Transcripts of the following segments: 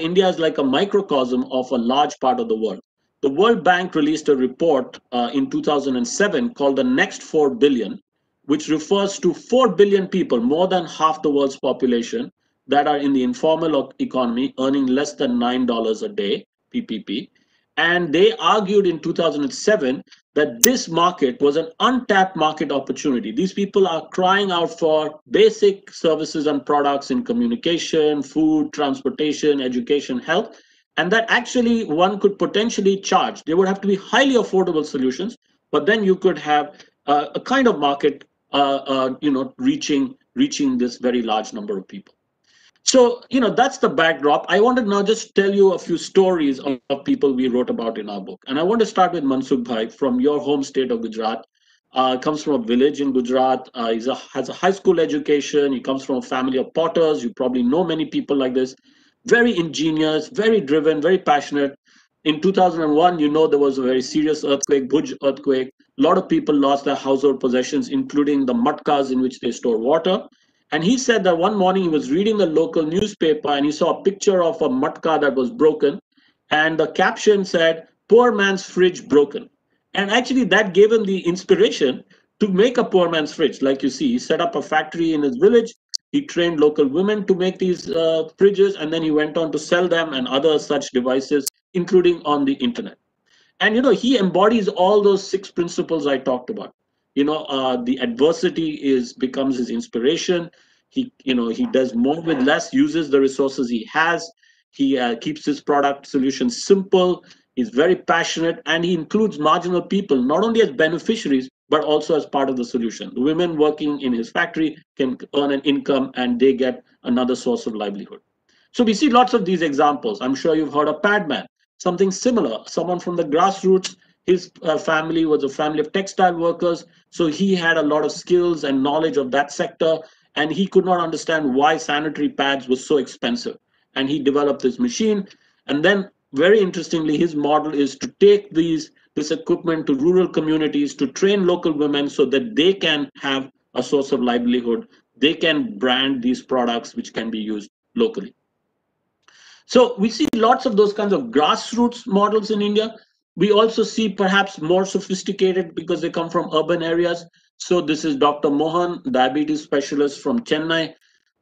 India is like a microcosm of a large part of the world. The World Bank released a report in 2007 called the Next 4 Billion, which refers to 4 billion people, more than half the world's population, that are in the informal economy earning less than $9 a day, PPP. And they argued in 2007 that this market was an untapped market opportunity. These people are crying out for basic services and products in communication, food, transportation, education, health, and that actually one could potentially charge. They would have to be highly affordable solutions, but then you could have a kind of market, reaching this very large number of people. So, that's the backdrop. I want to now just tell you a few stories of people we wrote about in our book. And I want to start with Mansukh Bhai from your home state of Gujarat. Comes from a village in Gujarat. Has a high school education. He comes from a family of potters. You probably know many people like this. Very ingenious, very driven, very passionate. In 2001, there was a very serious earthquake, Bhuj earthquake. A lot of people lost their household possessions, including the matkas in which they store water. And he said that one morning he was reading the local newspaper and he saw a picture of a matka that was broken. And the caption said, "Poor man's fridge broken." And actually, that gave him the inspiration to make a poor man's fridge. Like you see, he set up a factory in his village. He trained local women to make these fridges, and then he went on to sell them and other such devices, including on the internet. And he embodies all those six principles I talked about. The adversity is becomes his inspiration. He does more with less, uses the resources he has. He keeps his product solution simple. He's very passionate, and he includes marginal people not only as beneficiaries but also as part of the solution. The women working in his factory can earn an income, and they get another source of livelihood. So we see lots of these examples. I'm sure you've heard of Padman, something similar. Someone from the grassroots, his family was a family of textile workers. So he had a lot of skills and knowledge of that sector, and he could not understand why sanitary pads were so expensive. And he developed this machine. And then, very interestingly, his model is to take this equipment to rural communities to train local women so that they can have a source of livelihood. They can brand these products which can be used locally. So we see lots of those kinds of grassroots models in India. We also see perhaps more sophisticated because they come from urban areas. So this is Dr. Mohan, diabetes specialist from Chennai.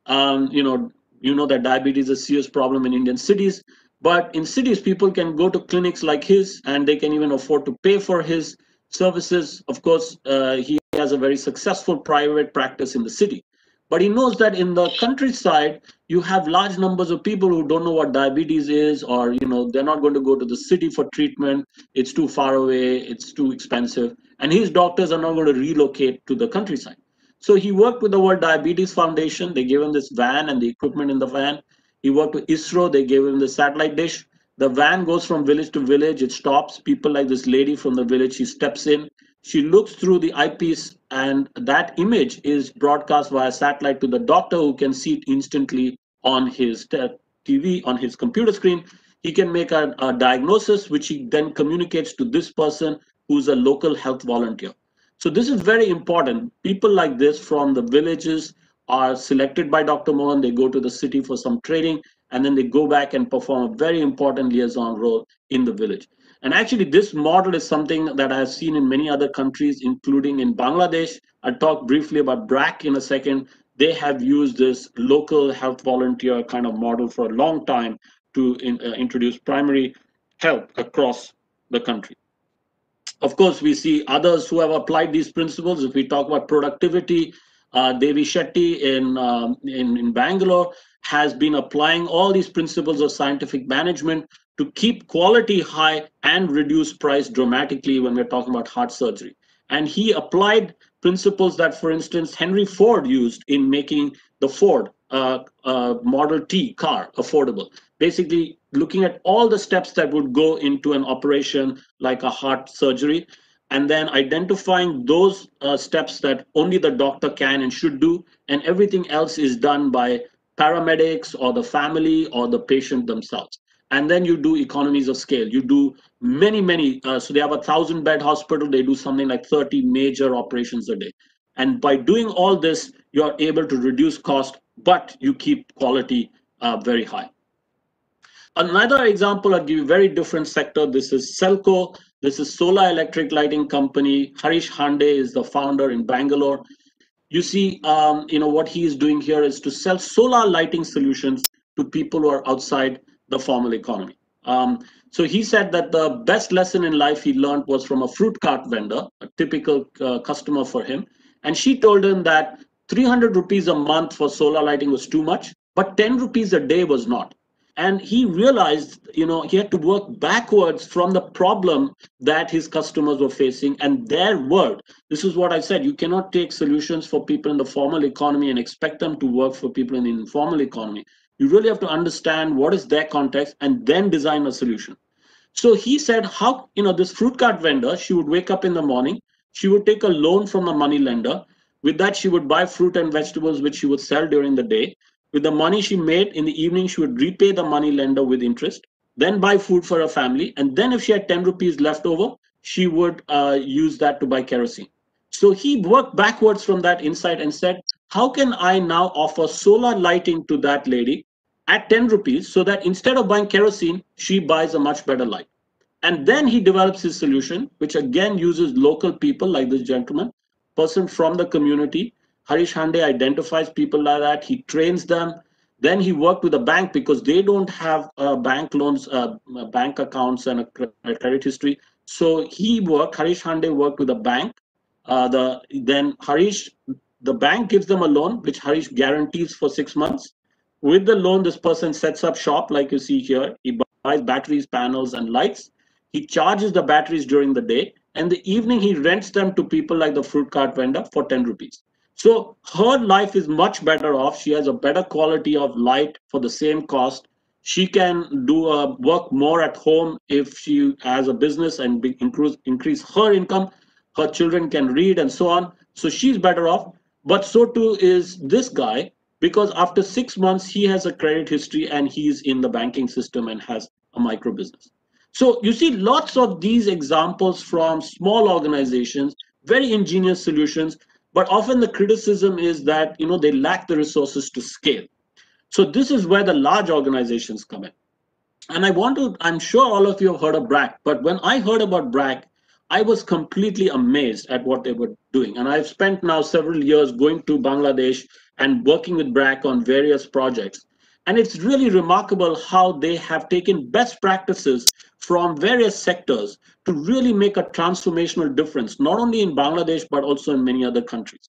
That diabetes is a serious problem in Indian cities. But in cities, people can go to clinics like his, and they can even afford to pay for his services. Of course, he has a very successful private practice in the city. But he knows that in the countryside, you have large numbers of people who don't know what diabetes is, or they're not going to go to the city for treatment. It's too far away, it's too expensive, and his doctors are not going to relocate to the countryside. So he worked with the World Diabetes Foundation. They gave him this van and the equipment in the van. He worked with ISRO. They gave him the satellite dish. The van goes from village to village. It stops. People like this lady from the village, she steps in. She looks through the eyepiece, and that image is broadcast via satellite to the doctor, who can see it instantly on his TV, on his computer screen. He can make a diagnosis, which he then communicates to this person who's a local health volunteer. So this is very important. People like this from the villages are selected by Dr. Mohan. They go to the city for some training, and then they go back and perform a very important liaison role in the village. And actually, this model is something that I have seen in many other countries, including in Bangladesh. I'll talk briefly about BRAC in a second. They have used this local health volunteer kind of model for a long time to introduce primary health across the country. Of course, we see others who have applied these principles. If we talk about productivity, Devi Shetty in Bangalore has been applying all these principles of scientific management to keep quality high and reduce price dramatically when we're talking about heart surgery. And he applied principles that, for instance, Henry Ford used in making the Ford Model T car affordable. Basically, looking at all the steps that would go into an operation like a heart surgery, and then identifying those steps that only the doctor can and should do, and everything else is done by paramedics or the family or the patient themselves. And then you do economies of scale. You do many, so they have 1,000-bed hospital. They do something like 30 major operations a day. And by doing all this, you're able to reduce cost, but you keep quality very high. Another example, I'll give you a very different sector. This is Selco. This is solar electric lighting company. Harish Hande is the founder in Bangalore. You see, what he is doing here is to sell solar lighting solutions to people who are outside the formal economy. So he said that the best lesson in life he learned was from a fruit cart vendor, a typical customer for him. And she told him that 300 rupees a month for solar lighting was too much, but 10 rupees a day was not. And he realized, he had to work backwards from the problem that his customers were facing and their world. This is what I said. You cannot take solutions for people in the formal economy and expect them to work for people in the informal economy. You really have to understand what is their context and then design a solution. So he said, how, this fruit cart vendor, she would wake up in the morning, she would take a loan from a money lender. With that, she would buy fruit and vegetables, which she would sell during the day. With the money she made in the evening, she would repay the money lender with interest, then buy food for her family. And then if she had 10 rupees left over, she would use that to buy kerosene. So he worked backwards from that insight and said, how can I now offer solar lighting to that lady at 10 rupees so that instead of buying kerosene, she buys a much better light? And then he develops his solution, which again uses local people like this gentleman, person from the community. Harish Hande identifies people like that. He trains them. Then he worked with a bank because they don't have bank loans, bank accounts, and a credit history. So Harish Hande worked with a bank. The bank gives them a loan, which Harish guarantees for 6 months. With the loan, this person sets up shop, like you see here. He buys batteries, panels, and lights. He charges the batteries during the day, and the evening he rents them to people like the fruit cart vendor for 10 rupees. So her life is much better off. She has a better quality of light for the same cost. She can do work more at home if she has a business and increase her income. Her children can read and so on. So she's better off. But so too is this guy, because after 6 months, he has a credit history and he's in the banking system and has a micro business. So you see lots of these examples from small organizations, very ingenious solutions, but often the criticism is that they lack the resources to scale. So this is where the large organizations come in. And I'm sure all of you have heard of BRAC, but when I heard about BRAC, I was completely amazed at what they were doing. And I've spent now several years going to Bangladesh and working with BRAC on various projects. And it's really remarkable how they have taken best practices from various sectors to really make a transformational difference, not only in Bangladesh, but also in many other countries.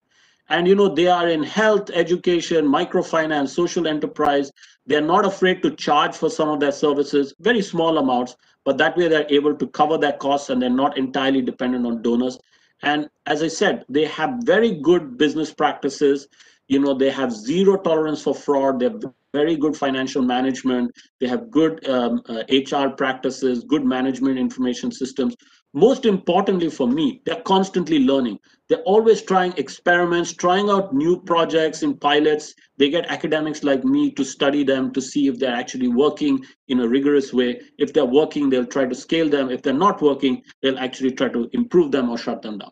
And they are in health, education, microfinance, social enterprise. They're not afraid to charge for some of their services, very small amounts, but that way they're able to cover their costs and they're not entirely dependent on donors. And as I said, they have very good business practices. They have zero tolerance for fraud. They have very good financial management. They have good HR practices, good management information systems. Most importantly for me, they're constantly learning. They're always trying experiments, trying out new projects in pilots. They get academics like me to study them to see if they're actually working in a rigorous way. If they're working, they'll try to scale them. If they're not working, they'll actually try to improve them or shut them down.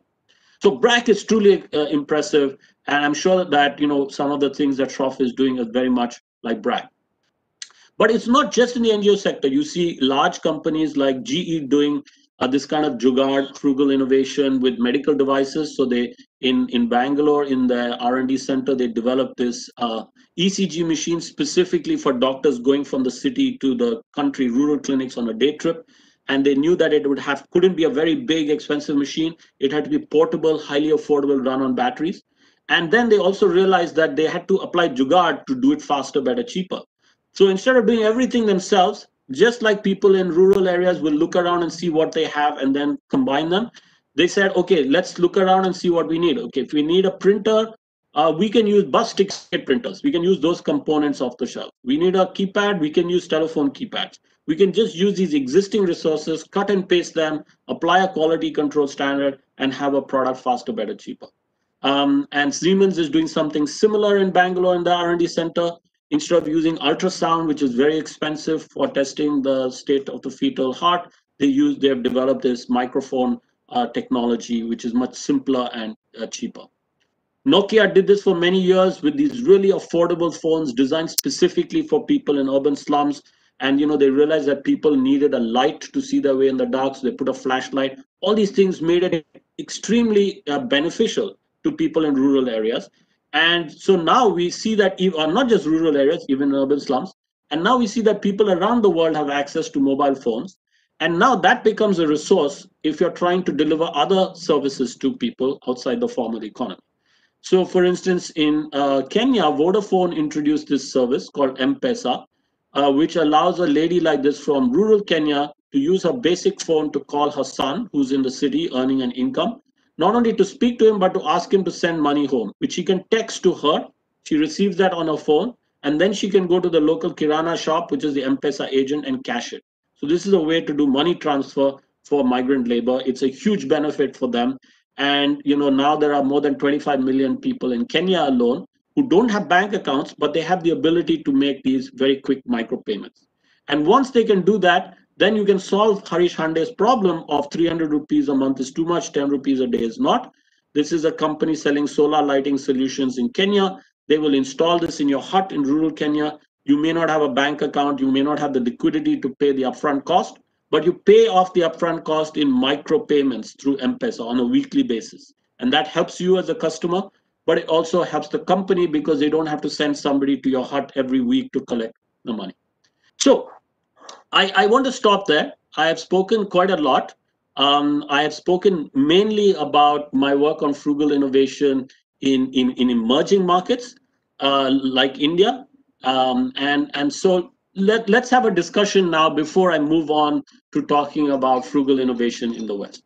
So BRAC is truly impressive, and I'm sure that some of the things that Shroff is doing is very much like BRAC. But it's not just in the NGO sector. You see large companies like GE doing this kind of jugaad, frugal innovation with medical devices. So they in Bangalore in the R&D center, they developed this ECG machine specifically for doctors going from the city to the country rural clinics on a day trip. And they knew that it couldn't be a very big, expensive machine. It had to be portable, highly affordable, run on batteries. And then they also realized that they had to apply jugaad to do it faster, better, cheaper. So instead of doing everything themselves, just like people in rural areas will look around and see what they have and then combine them, they said, okay, let's look around and see what we need. Okay, if we need a printer, we can use bus ticket printers. We can use those components off the shelf. We need a keypad, we can use telephone keypads. We can just use these existing resources, cut and paste them, apply a quality control standard, and have a product faster, better, cheaper. And Siemens is doing something similar in Bangalore in the R&D center. Instead of using ultrasound, which is very expensive for testing the state of the fetal heart, they have developed this microphone technology, which is much simpler and cheaper. Nokia did this for many years with these really affordable phones designed specifically for people in urban slums. and they realized that people needed a light to see their way in the dark, so they put a flashlight. All these things made it extremely beneficial to people in rural areas. And so now we see that not just rural areas, even in urban slums, and now we see that people around the world have access to mobile phones. And now that becomes a resource if you're trying to deliver other services to people outside the formal economy. So, for instance, in Kenya, Vodafone introduced this service called M-Pesa, which allows a lady like this from rural Kenya to use her basic phone to call her son, who's in the city earning an income, not only to speak to him, but to ask him to send money home, which he can text to her. She receives that on her phone, and then she can go to the local Kirana shop, which is the M-Pesa agent, and cash it. So this is a way to do money transfer for migrant labor. It's a huge benefit for them. And now there are more than 25 million people in Kenya alone who don't have bank accounts, but they have the ability to make these very quick micropayments. And once they can do that, then you can solve Harish Hande's problem of 300 rupees a month is too much, 10 rupees a day is not. This is a company selling solar lighting solutions in Kenya. They will install this in your hut in rural Kenya. You may not have a bank account, you may not have the liquidity to pay the upfront cost, but you pay off the upfront cost in micro payments through M-Pesa on a weekly basis. And that helps you as a customer, but it also helps the company because they don't have to send somebody to your hut every week to collect the money. So I want to stop there. I have spoken quite a lot. I have spoken mainly about my work on frugal innovation in emerging markets like India. And so let's have a discussion now before I move on to talking about frugal innovation in the West.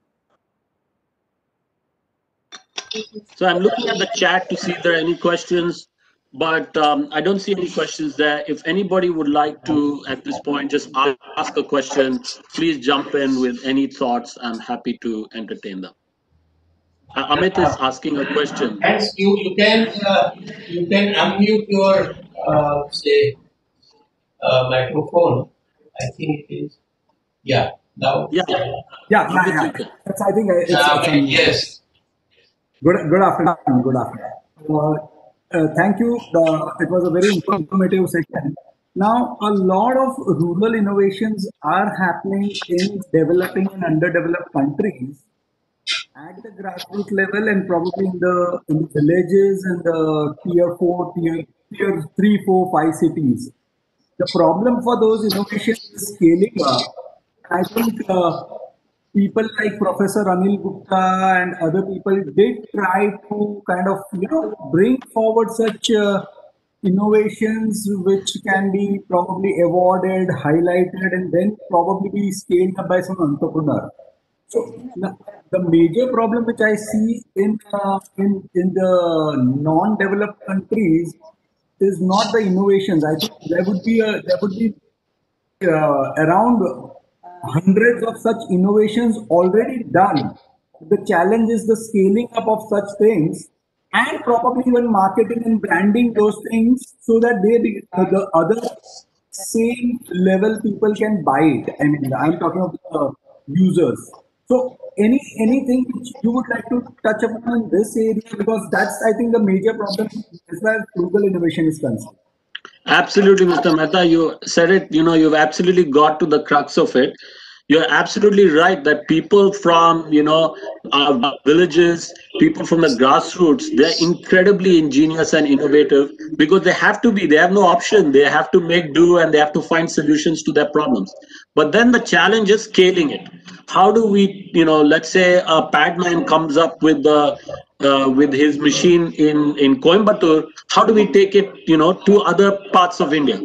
So I'm looking at the chat to see if there are any questions, but I don't see any questions there. If anybody would like to, at this point, just ask a question, please jump in with any thoughts. I'm happy to entertain them. Amit is asking a question. Thanks. You can unmute your say microphone. I think it is. Yeah. Now. Yeah, Amit, you can. I think Okay. Yes. Good afternoon. Good afternoon. Thank you. It was a very informative session. Now, a lot of rural innovations are happening in developing and underdeveloped countries at the grassroots level, and probably in the villages and the tier 3, 4, 5 cities. The problem for those innovations is scaling up. I think people like Professor Anil Gupta and other people did try to kind of bring forward such innovations which can be probably awarded, highlighted, and then probably be scaled up by some entrepreneur. So the major problem which I see in the non-developed countries is not the innovations. I think there would be around hundreds of such innovations already done. The challenge is the scaling up of such things and probably even marketing and branding those things so that the other same level people can buy it. I mean, I'm talking of the users. So anything which you would like to touch upon in this area, because that's I think the major problem as far as frugal innovation is concerned. Absolutely, Mr. Mehta, you said it, you've absolutely got to the crux of it. You're absolutely right that people from, villages, people from the grassroots, they're incredibly ingenious and innovative because they have to be, they have no option. They have to make do and they have to find solutions to their problems. But then the challenge is scaling it. How do we, let's say a Padman comes up with his machine in Coimbatore, how do we take it, to other parts of India?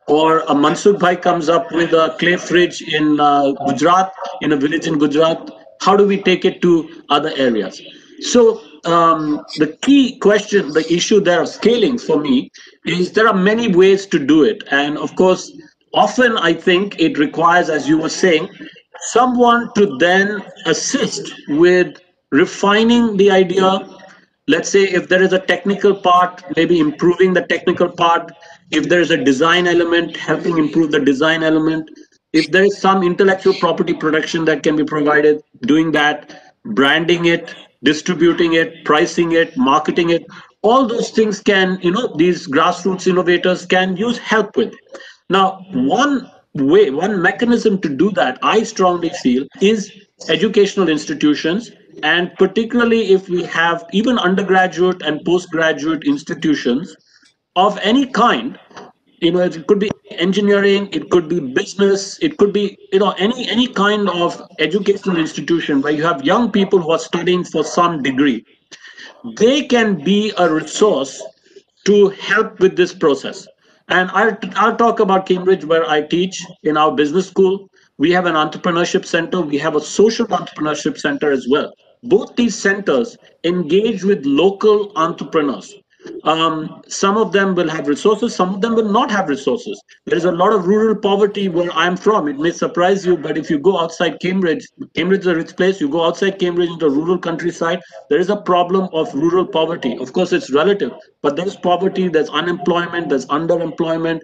Or a Mansukh Bhai comes up with a clay fridge in Gujarat, in a village in Gujarat. How do we take it to other areas? So the key question, the issue there of scaling for me is there are many ways to do it. And of course, often I think it requires, as you were saying, someone to then assist with refining the idea. Let's say if there is a technical part, maybe improving the technical part. If there is a design element, helping improve the design element. If there is some intellectual property protection that can be provided, doing that, branding it, distributing it, pricing it, marketing it, all those things can, these grassroots innovators can use help with. Now, one one mechanism to do that, I strongly feel, is educational institutions. And particularly if we have even undergraduate and postgraduate institutions of any kind, it could be engineering, it could be business, it could be, any kind of educational institution where you have young people who are studying for some degree, they can be a resource to help with this process. And I'll talk about Cambridge, where I teach in our business school. We have an entrepreneurship center, we have a social entrepreneurship center as well. Both these centers engage with local entrepreneurs. Some of them will have resources, some of them will not have resources. There is a lot of rural poverty where I'm from. It may surprise you, but if you go outside Cambridge, Cambridge is a rich place. You go outside Cambridge into rural countryside, there is a problem of rural poverty. Of course, it's relative, but there's poverty, there's unemployment, there's underemployment.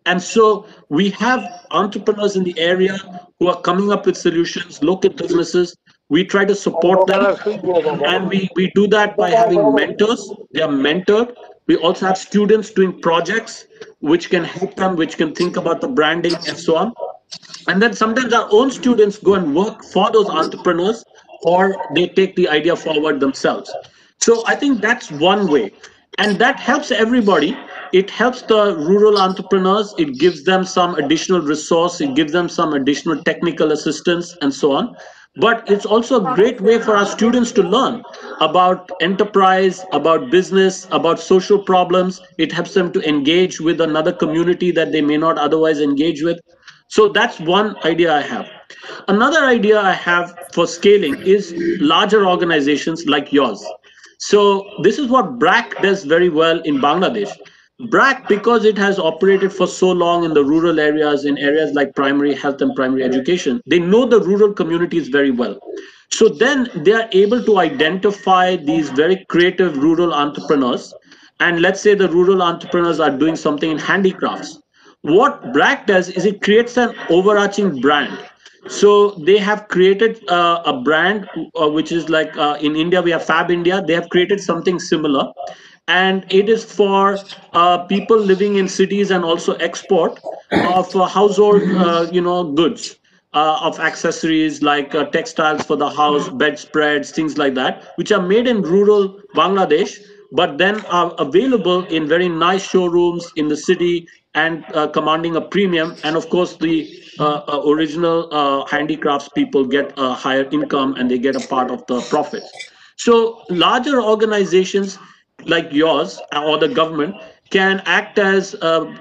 And so we have entrepreneurs in the area who are coming up with solutions, local businesses. We try to support them. And we do that by having mentors. They are mentored. We also have students doing projects which can help them, which can think about the branding and so on. And then sometimes our own students go and work for those entrepreneurs, or they take the idea forward themselves. So I think that's one way. And that helps everybody. It helps the rural entrepreneurs. It gives them some additional resource. It gives them some additional technical assistance and so on. But it's also a great way for our students to learn about enterprise, about business, about social problems. It helps them to engage with another community that they may not otherwise engage with. So that's one idea I have. Another idea I have for scaling is larger organizations like yours. So this is what BRAC does very well in Bangladesh. BRAC, because it has operated for so long in the rural areas, in areas like primary health and primary education, they know the rural communities very well. So then they are able to identify these very creative rural entrepreneurs. And let's say the rural entrepreneurs are doing something in handicrafts. What BRAC does is it creates an overarching brand. So they have created a brand which is like in India, we have Fab India. They have created something similar. And it is for people living in cities and also export of household, goods, of accessories like textiles for the house, bedspreads, things like that, which are made in rural Bangladesh, but then are available in very nice showrooms in the city and commanding a premium. And of course, the original handicrafts people get a higher income and they get a part of the profits. So larger organizations like yours or the government can act as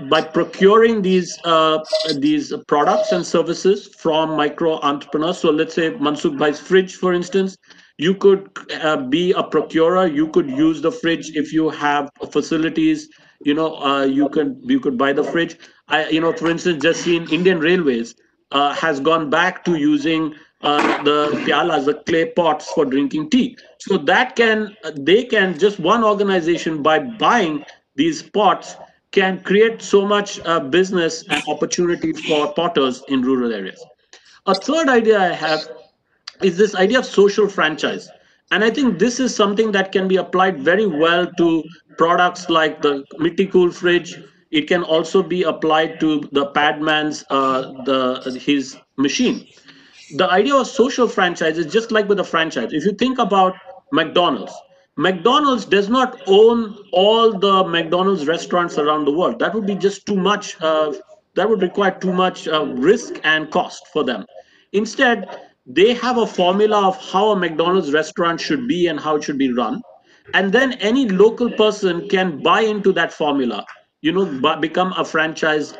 by procuring these products and services from micro entrepreneurs. So let's say Mansukh Bhai's fridge, for instance, you could be a procurer. You could use the fridge if you have facilities. You could buy the fridge. For instance, just seen Indian Railways has gone back to using the pyalas, the clay pots for drinking tea. So they can just one organization by buying these pots can create so much business and opportunity for potters in rural areas. A third idea I have is this idea of social franchise. And I think this is something that can be applied very well to products like the Mitti Cool fridge. It can also be applied to the Padman's his machine. The idea of social franchise is just like with a franchise. If you think about McDonald's, McDonald's does not own all the McDonald's restaurants around the world. That would be just too much. That would require too much risk and cost for them. Instead, they have a formula of how a McDonald's restaurant should be and how it should be run. And then any local person can buy into that formula, become a franchisor.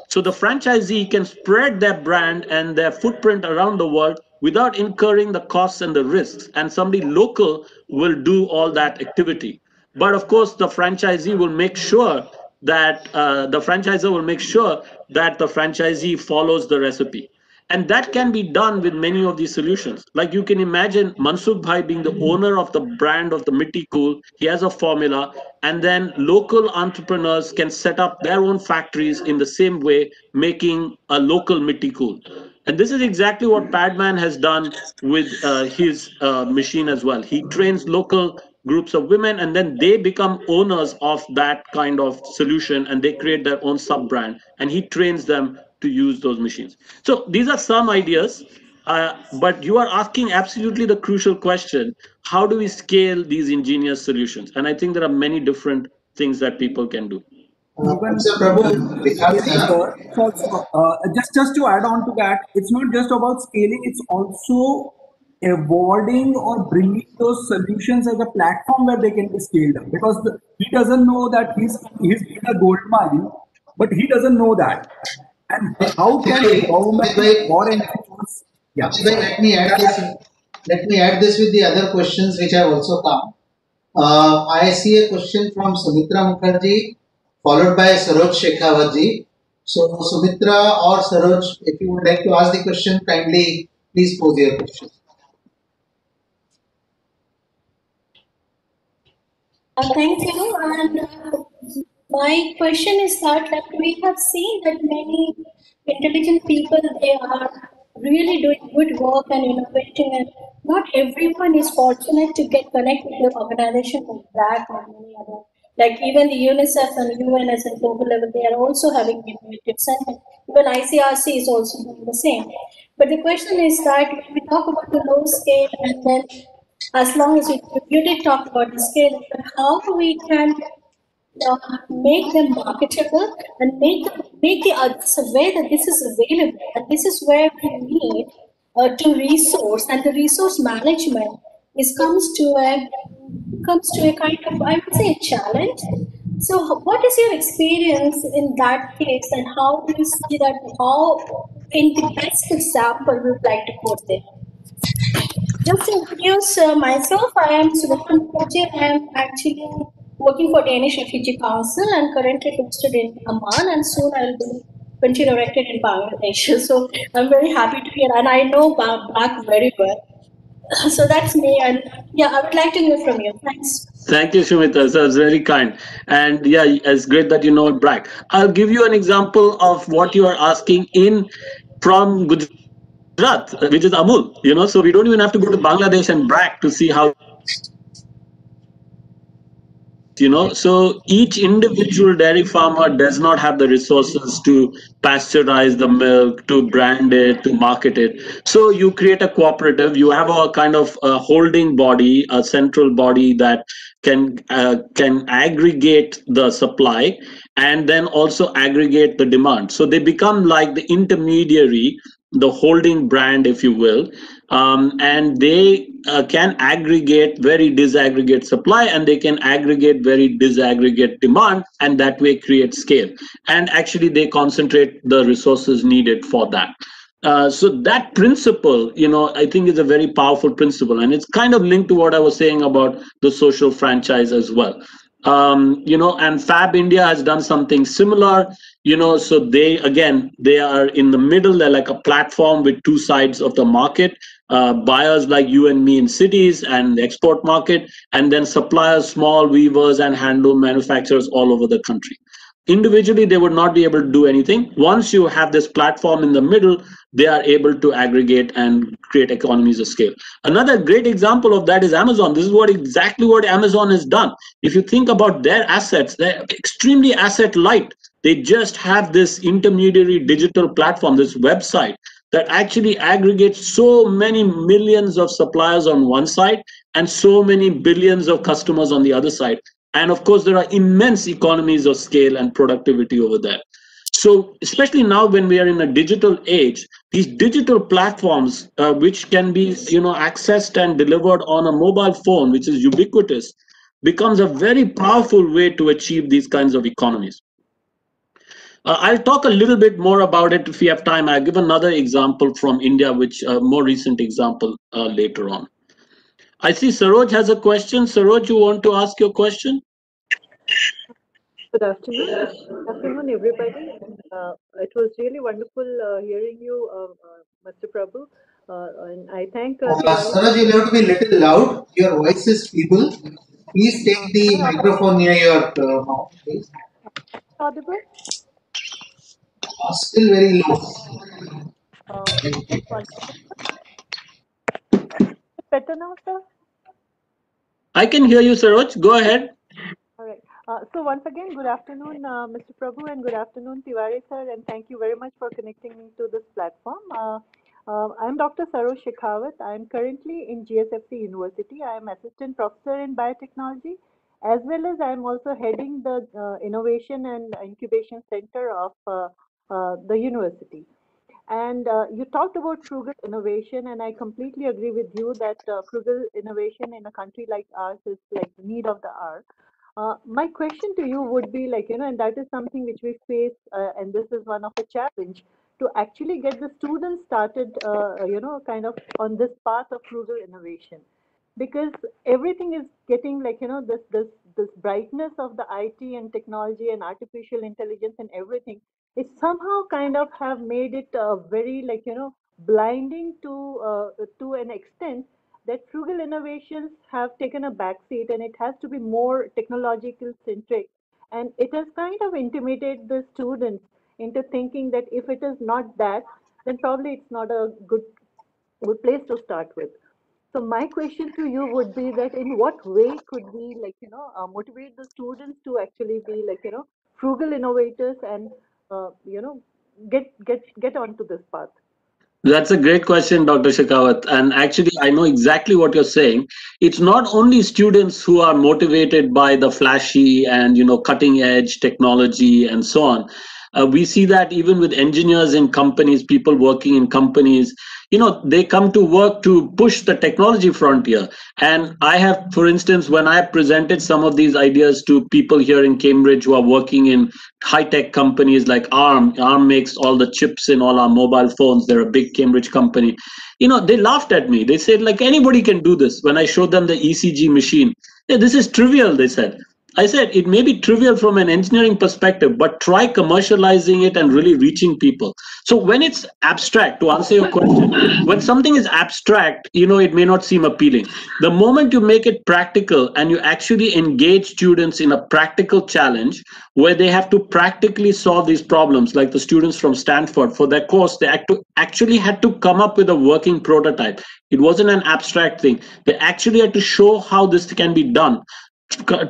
So the franchisee can spread their brand and their footprint around the world without incurring the costs and the risks. And somebody local will do all that activity. But of course, the franchisee will make sure that the franchisor will make sure that the franchisee follows the recipe. And that can be done with many of these solutions. Like you can imagine Mansukh Bhai being the owner of the brand of the Mitti Cool. He has a formula, and then local entrepreneurs can set up their own factories in the same way, making a local Mitti Cool. And this is exactly what Padman has done with his machine as well. He trains local groups of women, and then they become owners of that kind of solution, and they create their own sub brand, and he trains them to use those machines. So these are some ideas, but you are asking absolutely the crucial question: how do we scale these ingenious solutions? And I think there are many different things that people can do. Even Mr. Prabhu, scaling, Vikas, sir, it's also just to add on to that, it's not just about scaling, it's also avoiding or bringing those solutions as a platform where they can be scaled up. Because he doesn't know that he's in a gold mine, but he doesn't know that. And how can Amit government bhai, or NGOs? Yeah, Amit bhai, sorry. let me add this with the other questions which have also come. I see a question from Sumitra Mukherjee, followed by Saroj Shekhawat ji. So, Sumitra or Saroj, if you would like to ask the question, kindly please pose your question. Thank you. And my question is that, like, we have seen that many intelligent people, they are really doing good work and innovating, and not everyone is fortunate to get connected to organizations like that or many other. Like even the UNICEF and UN as a global level, they are also having innovative center. Even ICRC is also doing the same. But the question is that when we talk about the low scale, and then as long as you did talk about the scale, but how we can make them marketable and make the others aware that this is available, and this is where we need to resource, and the resource management is comes to a kind of, I would say, a challenge. So what is your experience in that case, and how do you see that, how in the best example we would like to put it? Just to introduce myself, I am Sumitra Mukherjee. I am actually working for Danish Refugee Council and currently posted in Amman, and soon I will be country directed in Bangladesh. So I'm very happy to hear, and I know Black very well. So that's me, and yeah, I would like to hear from you. Thanks. Thank you, Shumita. That's very kind. And yeah, it's great that you know it, Bragg. I'll give you an example of what you are asking in from Gujarat, which is Amul. So we don't even have to go to Bangladesh and brag to see how so each individual dairy farmer does not have the resources to pasteurize the milk, to brand it, to market it. So you create a cooperative, you have a kind of a holding body, a central body that can aggregate the supply and then also aggregate the demand. So they become like the intermediary, the holding brand, if you will, and they can aggregate very disaggregate supply, and they can aggregate very disaggregate demand, and that way create scale. And actually, they concentrate the resources needed for that. So that principle, I think is a very powerful principle, and it's kind of linked to what I was saying about the social franchise as well. And Fab India has done something similar. So they are in the middle. They're like a platform with two sides of the market. Buyers like you and me in cities and the export market, and then suppliers, small weavers and handloom manufacturers all over the country. Individually, they would not be able to do anything. Once you have this platform in the middle, they are able to aggregate and create economies of scale. Another great example of that is Amazon. This is exactly what Amazon has done. If you think about their assets, they're extremely asset light. They just have this intermediary digital platform, this website that actually aggregates so many millions of suppliers on one side and so many billions of customers on the other side. And of course, there are immense economies of scale and productivity over there. So, especially now when we are in a digital age, these digital platforms, which can be, accessed and delivered on a mobile phone, which is ubiquitous, becomes a very powerful way to achieve these kinds of economies. I'll talk a little bit more about it if we have time. I'll give another example from India, which a more recent example later on. I see Saroj has a question. Saroj, you want to ask your question? Good afternoon. Good afternoon, everybody. It was really wonderful hearing you, Mr. Prabhu. And I thank Saraj, you'll have to be a little loud. Your voice is feeble. Please take the microphone near your mouth, please. Audible. Still very low. Just one. Better now, sir? I can hear you, Saroj. Go ahead. All right. So once again, good afternoon, Mr. Prabhu, and good afternoon, Tiwari sir, and thank you very much for connecting me to this platform. I'm Dr. Saroj Shekhawat. I'm currently in GSFC University. I am assistant professor in biotechnology, as well as I'm also heading the innovation and incubation center of the university. And you talked about frugal innovation, and I completely agree with you that frugal innovation in a country like ours is like the need of the hour. My question to you would be like, and that is something which we face, and this is one of the challenge to actually get the students started, kind of on this path of frugal innovation, because everything is getting like, this brightness of the IT and technology and artificial intelligence and everything. It somehow kind of have made it very like, blinding to an extent that frugal innovations have taken a backseat and it has to be more technological centric. And it has kind of intimidated the students into thinking that if it is not that, then probably it's not a good place to start with. So my question to you would be that in what way could we like, motivate the students to actually be like, frugal innovators and, get onto this path? That's a great question, Dr. Shekhawat. And actually, I know exactly what you're saying. It's not only students who are motivated by the flashy and cutting edge technology and so on. We see that even with engineers in companies, people working in companies, they come to work to push the technology frontier. And I have, for instance, when I presented some of these ideas to people here in Cambridge who are working in high-tech companies like ARM makes all the chips in all our mobile phones. They're a big Cambridge company. They laughed at me. They said, like, anybody can do this. When I showed them the ECG machine, "Yeah, this is trivial," they said. I said, it may be trivial from an engineering perspective, but try commercializing it and really reaching people. So when it's abstract, to answer your question, when something is abstract, it may not seem appealing. The moment you make it practical and you actually engage students in a practical challenge where they have to practically solve these problems, like the students from Stanford, for their course, they actually had to come up with a working prototype. It wasn't an abstract thing. They actually had to show how this can be done.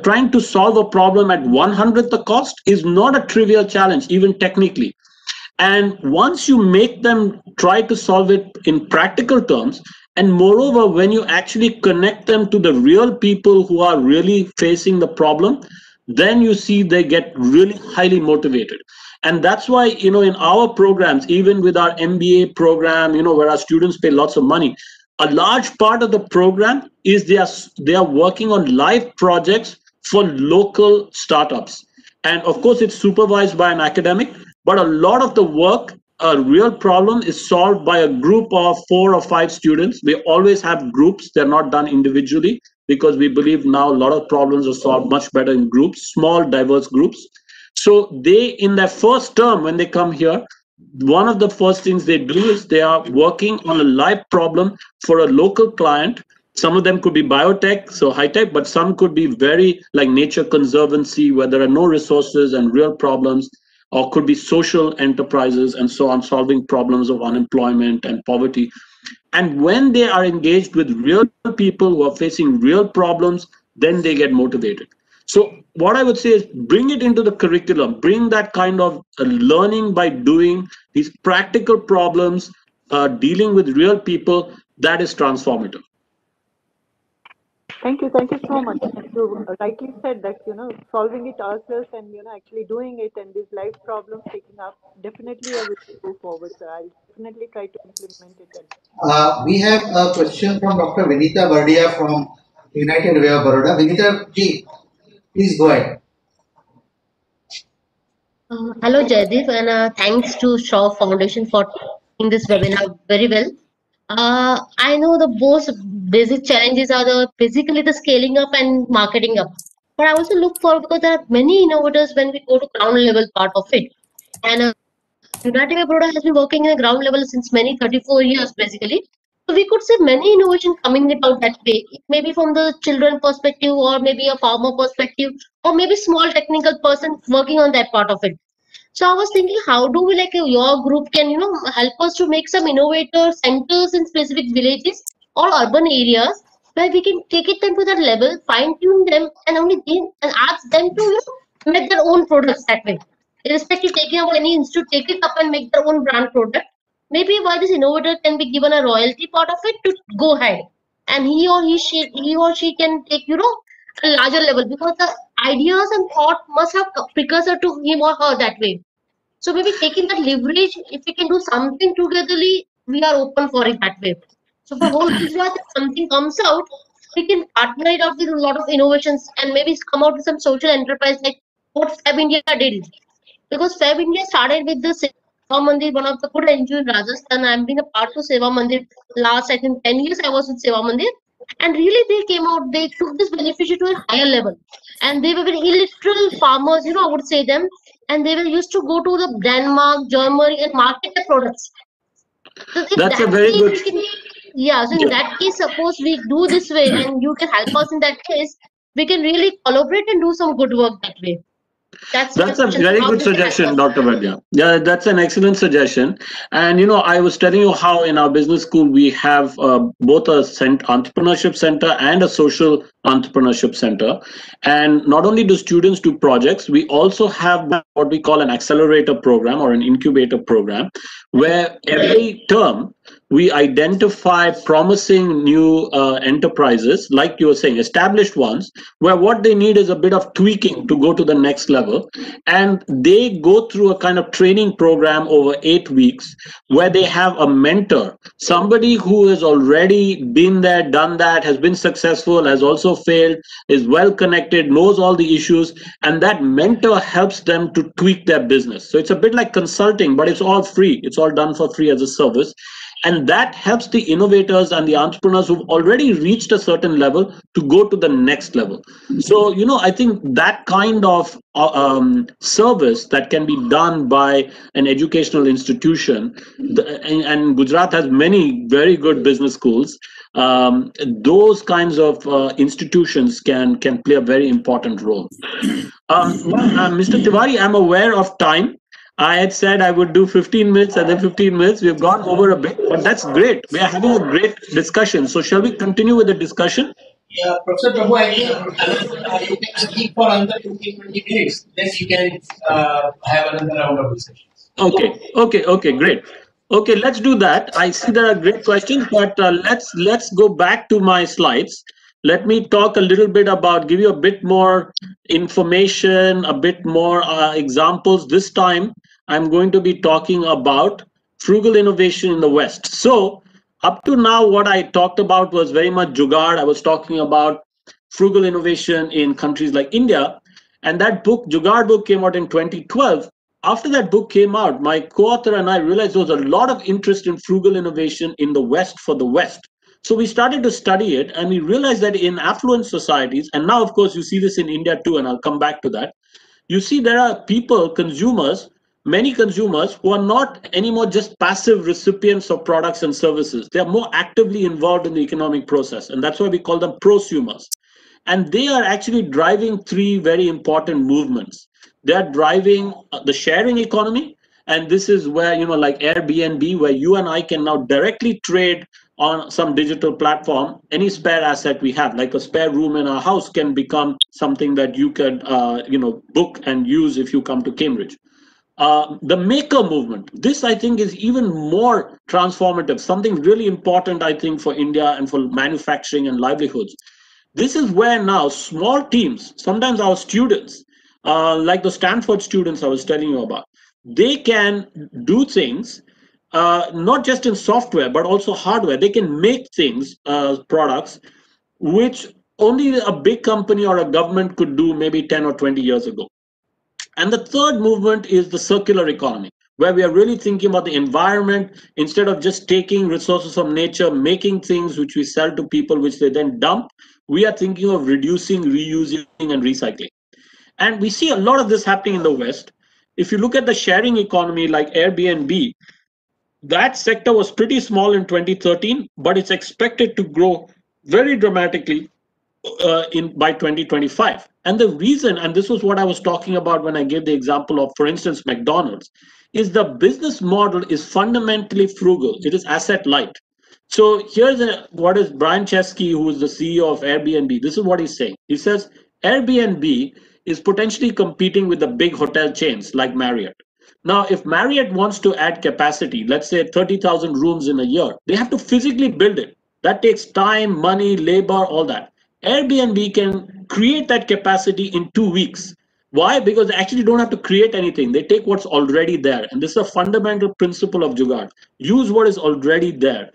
Trying to solve a problem at 1/100th the cost is not a trivial challenge, even technically. And once you make them try to solve it in practical terms, and moreover, when you actually connect them to the real people who are really facing the problem, then you see they get really highly motivated. And that's why, in our programs, even with our MBA program, where our students pay lots of money, a large part of the program is they are working on live projects for local startups. And of course, it's supervised by an academic, but a lot of the work, a real problem, is solved by a group of 4 or 5 students. We always have groups. They're not done individually because we believe now a lot of problems are solved much better in groups, small, diverse groups. So they, in their first term, when they come here, one of the first things they do is they are working on a live problem for a local client. Some of them could be biotech, so high tech, but some could be very like nature conservancy, where there are no resources and real problems, or could be social enterprises and so on, solving problems of unemployment and poverty. And when they are engaged with real people who are facing real problems, then they get motivated. So what I would say is bring it into the curriculum, bring that kind of learning by doing these practical problems, dealing with real people. That is transformative. Thank you so much. You rightly said that, solving it ourselves and, actually doing it and these life problems taking up, definitely I will go forward. So I'll definitely try to implement it. We have a question from Dr. Vinita Bardia from United Way of Baroda. Vinita ji, please go ahead. Hello, Jaideep, and thanks to Shaw Foundation for doing this webinar very well. I know the most basic challenges are basically the scaling up and marketing up. But I also look for, because there are many innovators when we go to ground level part of it. And United Way Baroda has been working in the ground level since 34 years basically. So we could say many innovation coming about that way. It may be from the children perspective, or maybe a farmer perspective, or maybe small technical person working on that part of it. So I was thinking, how do we, like your group can, help us to make some innovator centers in specific villages or urban areas where we can take it them to that level, fine tune them, and only then and ask them to make their own products that way. Irrespective taking up any institute, take it up and make their own brand product. Maybe why this innovator can be given a royalty part of it to go ahead, and he or she can take a larger level, because the ideas and thought must have precursor to him or her that way. So maybe taking that leverage, if we can do something togetherly, we are open for it that way. So for whole Gujarat, if something comes out, we can partner it out with a lot of innovations and maybe come out with some social enterprise like what Fab India did. Because Fab India started with the Seva Mandir, one of the good NGO in Rajasthan. I'm being a part of Seva Mandir. Last, I think, 10 years I was with Seva Mandir. And really, they came out, they took this beneficiary to a higher level. And they were very illiterate farmers, I would say them. And they were used to go to the Denmark, Germany, and market their products. So if That's a that very case, good. we can, yeah, so in that case, suppose we do this way and you can help us in that case, we can really collaborate and do some good work that way. That's my That's a question. So very how good this can help suggestion, us? Dr. Vaidya. Yeah, that's an excellent suggestion. And I was telling you how in our business school we have both a entrepreneurship center and a social entrepreneurship center. And not only do students do projects, we also have what we call an accelerator program or an incubator program, where every term we identify promising new enterprises, like you were saying, established ones, where what they need is a bit of tweaking to go to the next level. And they go through a kind of training program over 8 weeks where they have a mentor, somebody who has already been there, done that, has been successful, has also failed, is well connected, knows all the issues, and that mentor helps them to tweak their business. So it's a bit like consulting, but it's all free. It's all done for free as a service. And that helps the innovators and the entrepreneurs who've already reached a certain level to go to the next level. So, I think that kind of service that can be done by an educational institution, and Gujarat has many very good business schools. Those kinds of institutions can play a very important role. Mr. Tiwari, I'm aware of time. I had said I would do 15 minutes and then 15 minutes. We've gone over a bit, but that's great. We are having a great discussion. So shall we continue with the discussion? Yeah, Professor Prabhu, I think you can speak for another 15-20 minutes. Then you can have another round of discussion. Okay, great. Okay, let's do that. I see there are great questions, but let's go back to my slides. Let me talk a little bit about, give you a bit more information, a bit more examples. This time, I'm going to be talking about frugal innovation in the West. So up to now, what I talked about was very much Jugaad. I was talking about frugal innovation in countries like India. And that book, Jugaad book, came out in 2012. After that book came out, my co-author and I realized there was a lot of interest in frugal innovation in the West for the West. So we started to study it, and we realized that in affluent societies, and now, of course, you see this in India too, and I'll come back to that. You see there are people, consumers, many consumers who are not anymore just passive recipients of products and services. They are more actively involved in the economic process, and that's why we call them prosumers. And they are actually driving three very important movements. They are driving the sharing economy, and this is where, like Airbnb, where you and I can now directly trade on some digital platform. Any spare asset we have, like a spare room in our house, can become something that you can book and use if you come to Cambridge. The maker movement, this I think is even more transformative, something really important, I think, for India and for manufacturing and livelihoods. This is where now small teams, sometimes our students, like the Stanford students I was telling you about, they can do things not just in software, but also hardware. They can make things, products, which only a big company or a government could do maybe 10 or 20 years ago. And the third movement is the circular economy, where we are really thinking about the environment. Instead of just taking resources from nature, making things which we sell to people, which they then dump, we are thinking of reducing, reusing, and recycling. And we see a lot of this happening in the West. If you look at the sharing economy like Airbnb, that sector was pretty small in 2013, but it's expected to grow very dramatically by 2025. And the reason, and this was what I was talking about when I gave the example of, for instance, McDonald's, is the business model is fundamentally frugal. It is asset light. So here's what is Brian Chesky, who is the CEO of Airbnb. This is what he's saying. He says Airbnb is potentially competing with the big hotel chains like Marriott. Now, if Marriott wants to add capacity, let's say 30,000 rooms in a year, they have to physically build it. That takes time, money, labor, all that. Airbnb can create that capacity in 2 weeks. Why? Because they actually don't have to create anything. They take what's already there. And this is a fundamental principle of Jugaad. Use what is already there.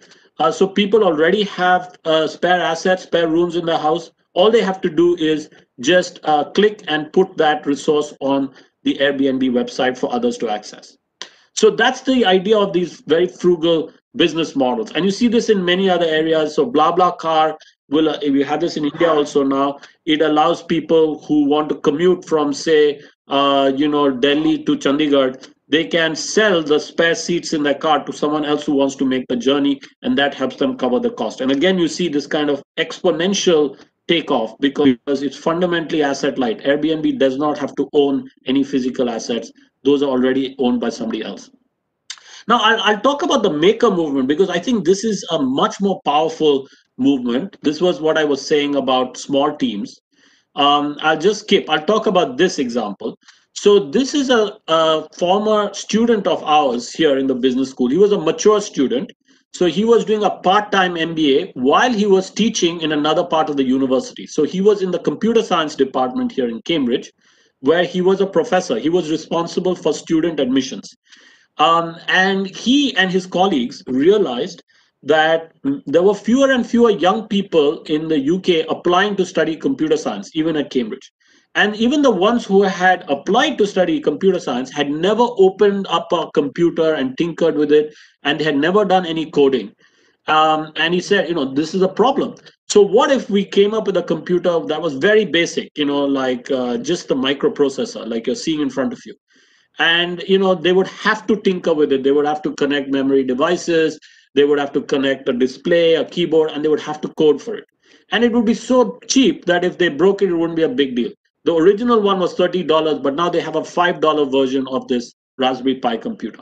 So people already have spare assets, spare rooms in the house. All they have to do is just click and put that resource on the Airbnb website for others to access. So that's the idea of these very frugal business models. And you see this in many other areas. So BlaBlaCar will, we have this in India also now. It allows people who want to commute from, say, Delhi to Chandigarh. They can sell the spare seats in their car to someone else who wants to make the journey, and that helps them cover the cost. And again, you see this kind of exponential takeoff because it's fundamentally asset light. Airbnb does not have to own any physical assets. Those are already owned by somebody else. Now, I'll talk about the maker movement because I think this is a much more powerful movement. This was what I was saying about small teams. I'll just skip. I'll talk about this example. So this is a former student of ours here in the business school. He was a mature student. So he was doing a part-time MBA while he was teaching in another part of the university. So he was in the computer science department here in Cambridge, where he was a professor. He was responsible for student admissions. And he and his colleagues realized that there were fewer and fewer young people in the UK applying to study computer science, even at Cambridge. And even the ones who had applied to study computer science had never opened up a computer and tinkered with it, and had never done any coding. And he said, this is a problem. So what if we came up with a computer that was very basic, like just the microprocessor, like you're seeing in front of you. And they would have to tinker with it. They would have to connect memory devices, they would have to connect a display, a keyboard, and they would have to code for it. And it would be so cheap that if they broke it, it wouldn't be a big deal. The original one was $30, but now they have a $5 version of this Raspberry Pi computer.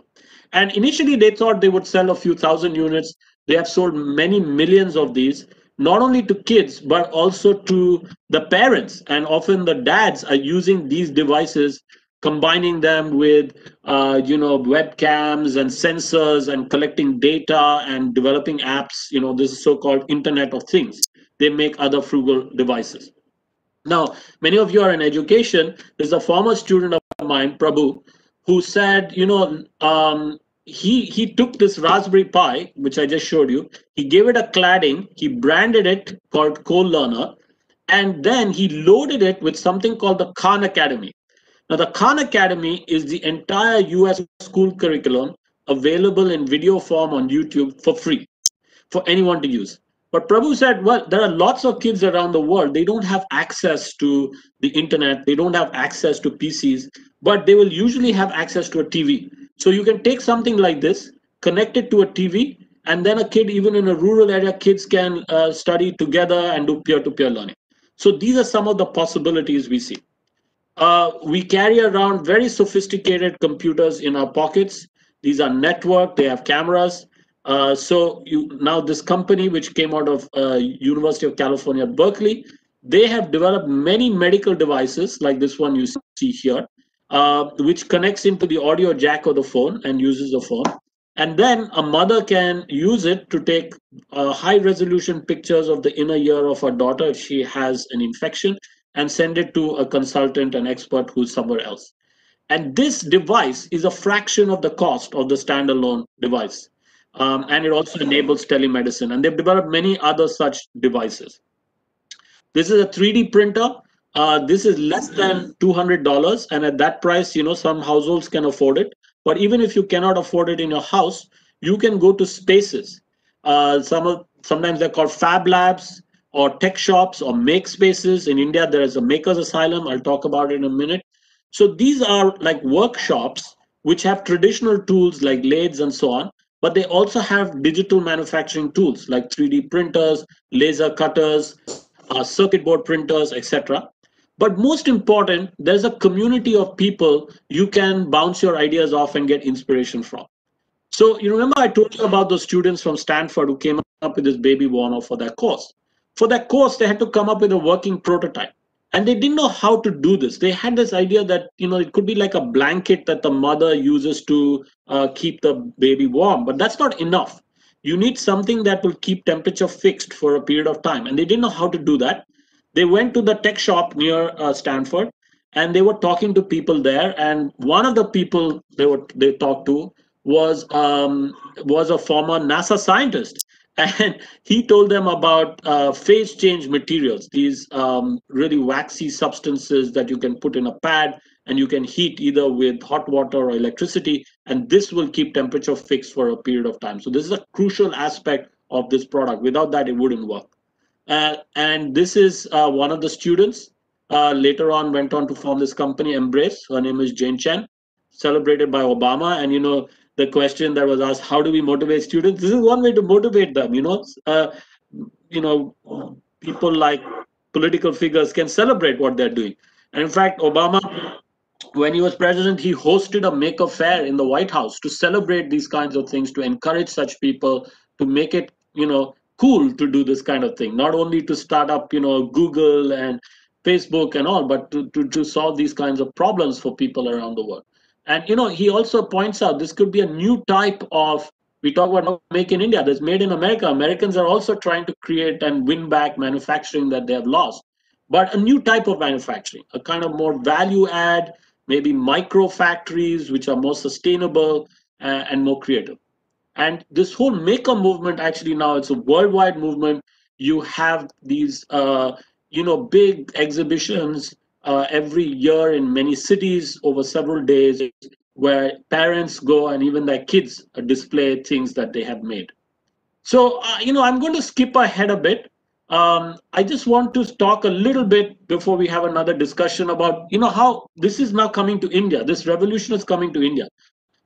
And initially they thought they would sell a few thousand units. They have sold many millions of these, not only to kids, but also to the parents. And often the dads are using these devices, combining them with webcams and sensors and collecting data and developing apps, this so-called Internet of Things. They make other frugal devices. Now, many of you are in education. There's a former student of mine, Prabhu, who said, he took this Raspberry Pi, which I just showed you, he gave it a cladding, he branded it called CoLearner, and then he loaded it with something called the Khan Academy. Now, the Khan Academy is the entire US school curriculum available in video form on YouTube for free for anyone to use. But Prabhu said, well, there are lots of kids around the world. They don't have access to the internet. They don't have access to PCs, but they will usually have access to a TV. So you can take something like this, connect it to a TV, and then a kid, even in a rural area, kids can study together and do peer-to-peer learning. So these are some of the possibilities we see. We carry around very sophisticated computers in our pockets. These are networked, they have cameras. Now this company, which came out of University of California, Berkeley, they have developed many medical devices like this one you see here, which connects into the audio jack of the phone and uses the phone. And then a mother can use it to take high resolution pictures of the inner ear of her daughter if she has an infection, and send it to a consultant, an expert who's somewhere else. And this device is a fraction of the cost of the standalone device. And it also enables telemedicine. And they've developed many other such devices. This is a 3D printer. This is less than $200. And at that price, some households can afford it. But even if you cannot afford it in your house, you can go to spaces. Sometimes they're called Fab Labs or tech shops or make spaces. In India, there is a Makers Asylum. I'll talk about it in a minute. So these are like workshops which have traditional tools like lathes and so on, but they also have digital manufacturing tools like 3D printers, laser cutters, circuit board printers, etc. But most important, there's a community of people you can bounce your ideas off and get inspiration from. So you remember I told you about those students from Stanford who came up with this baby warmer for their course. For that course, they had to come up with a working prototype. And they didn't know how to do this. They had this idea that, it could be like a blanket that the mother uses to keep the baby warm, but that's not enough. You need something that will keep temperature fixed for a period of time. And they didn't know how to do that. They went to the tech shop near Stanford, and they were talking to people there. And one of the people they talked to was a former NASA scientist, and he told them about phase change materials, these really waxy substances that you can put in a pad and you can heat either with hot water or electricity, and this will keep temperature fixed for a period of time. So this is a crucial aspect of this product. Without that, it wouldn't work. And this is one of the students. Later on, went on to form this company, Embrace. Her name is Jane Chen, celebrated by Obama. And the question that was asked, how do we motivate students? This is one way to motivate them. People like political figures can celebrate what they're doing. And in fact, Obama, when he was president, he hosted a maker fair in the White House to celebrate these kinds of things, to encourage such people, to make it, cool to do this kind of thing, not only to start up, Google and Facebook and all, but to solve these kinds of problems for people around the world. And, he also points out this could be a new type of, we talk about make in India, that's made in America. Americans are also trying to create and win back manufacturing that they have lost, but a new type of manufacturing, a kind of more value add, maybe micro factories, which are more sustainable and more creative. And this whole maker movement, actually now it's a worldwide movement. You have these, big exhibitions every year in many cities over several days, where parents go and even their kids display things that they have made. So, I'm going to skip ahead a bit. I just want to talk a little bit before we have another discussion about, how this is now coming to India. This revolution is coming to India.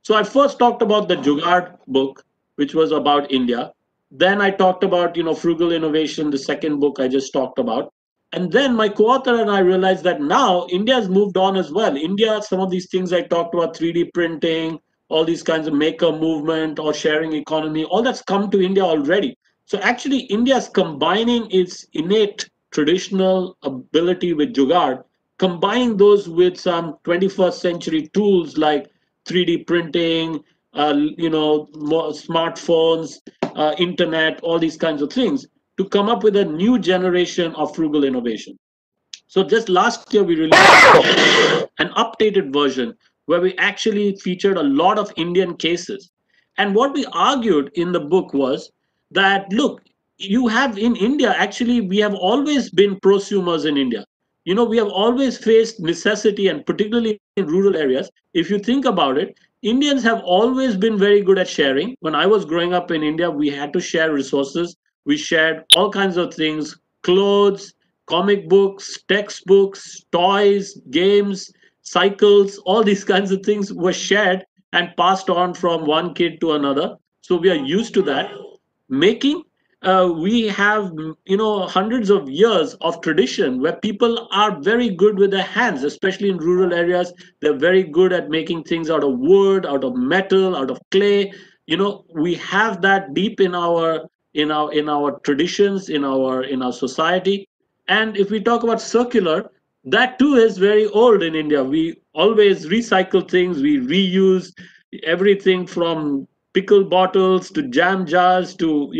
So I first talked about the Jugaad book, which was about India. Then I talked about, frugal innovation, the second book I just talked about. And then my co-author and I realized that now India has moved on as well. India, some of these things I talked about, 3D printing, all these kinds of maker movement or sharing economy, all that's come to India already. So actually, India is combining its innate traditional ability with Jugaad, combining those with some 21st century tools like 3D printing, more smartphones, internet, all these kinds of things, to come up with a new generation of frugal innovation. So just last year, we released an updated version where we actually featured a lot of Indian cases. And what we argued in the book was that, look, you have in India, actually, we have always been prosumers in India. We have always faced necessity, and particularly in rural areas. If you think about it, Indians have always been very good at sharing. When I was growing up in India, we had to share resources. We shared all kinds of things, clothes, comic books, textbooks, toys, games, cycles, all these kinds of things were shared and passed on from one kid to another. So we are used to that. Making, we have, hundreds of years of tradition where people are very good with their hands, especially in rural areas. They're very good at making things out of wood, out of metal, out of clay. We have that deep in our traditions, in our society. And if we talk about circular, that too is very old in India. We always recycle things, we reuse everything from pickle bottles to jam jars to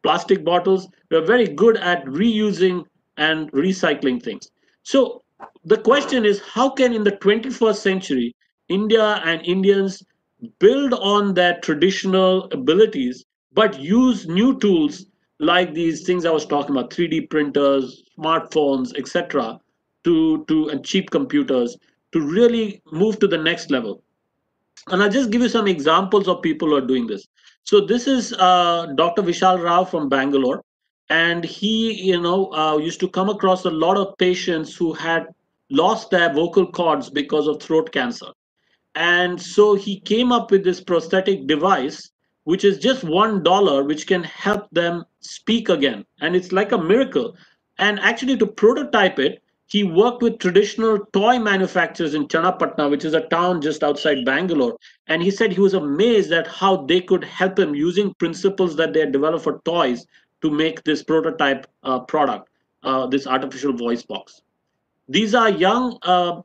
plastic bottles. We're very good at reusing and recycling things. So the question is, how can in the 21st century India and Indians build on their traditional abilities but use new tools like these things I was talking about, 3D printers, smartphones, etc., and cheap computers, to really move to the next level. And I'll just give you some examples of people who are doing this. So this is Dr. Vishal Rao from Bangalore, and he, used to come across a lot of patients who had lost their vocal cords because of throat cancer. And so he came up with this prosthetic device, which is just $1, which can help them speak again. And it's like a miracle. And actually, to prototype it, He worked with traditional toy manufacturers in Chanapatna, which is a town just outside Bangalore. And he said he was amazed at how they could help him using principles that they had developed for toys to make this prototype product, this artificial voice box. These are young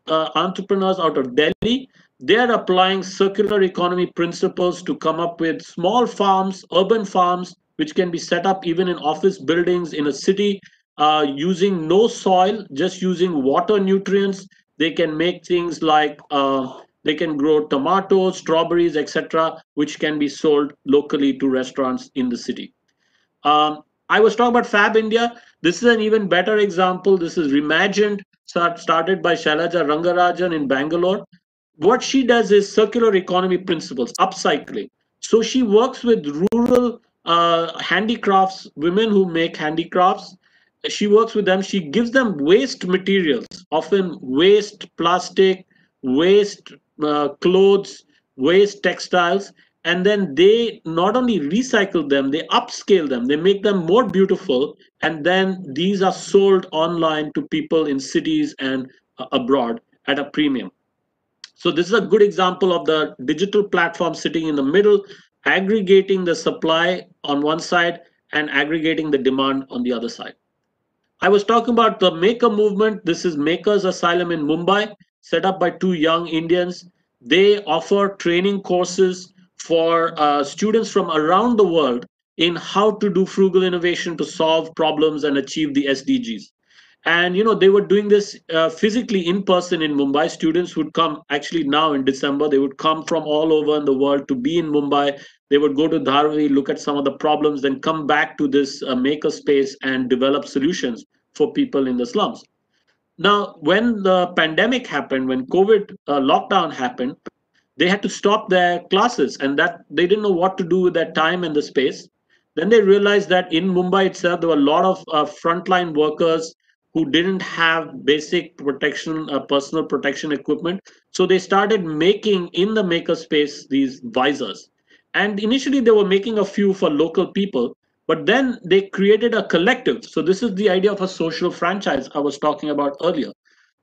entrepreneurs out of Delhi. They are applying circular economy principles to come up with small farms, urban farms, which can be set up even in office buildings in a city, using no soil, just using water nutrients. They can make things like they can grow tomatoes, strawberries, etc., which can be sold locally to restaurants in the city. I was talking about Fab India. This is an even better example. This is Reimagined, started by Shailaja Rangarajan in Bangalore. What she does is circular economy principles, upcycling. So she works with rural handicrafts, women who make handicrafts. She works with them. She gives them waste materials, often waste plastic, waste clothes, waste textiles, and then they not only recycle them, they upscale them, they make them more beautiful, and then these are sold online to people in cities and abroad at a premium. So this is a good example of the digital platform sitting in the middle, aggregating the supply on one side and aggregating the demand on the other side. I was talking about the Maker movement. This is Makers Asylum in Mumbai, set up by two young Indians. They offer training courses for students from around the world in how to do frugal innovation to solve problems and achieve the SDGs. And they were doing this physically in person in Mumbai. Students would come, actually now in December, they would come from all over in the world to be in Mumbai. They would go to Dharavi, look at some of the problems, then come back to this maker space and develop solutions for people in the slums. Now, when the pandemic happened, when COVID lockdown happened, they had to stop their classes, and that they didn't know what to do with their time and the space. Then they realized that in Mumbai itself, there were a lot of frontline workers who didn't have basic protection, personal protection equipment. So they started making in the maker space these visors. And initially, they were making a few for local people, but then they created a collective. So this is the idea of a social franchise I was talking about earlier.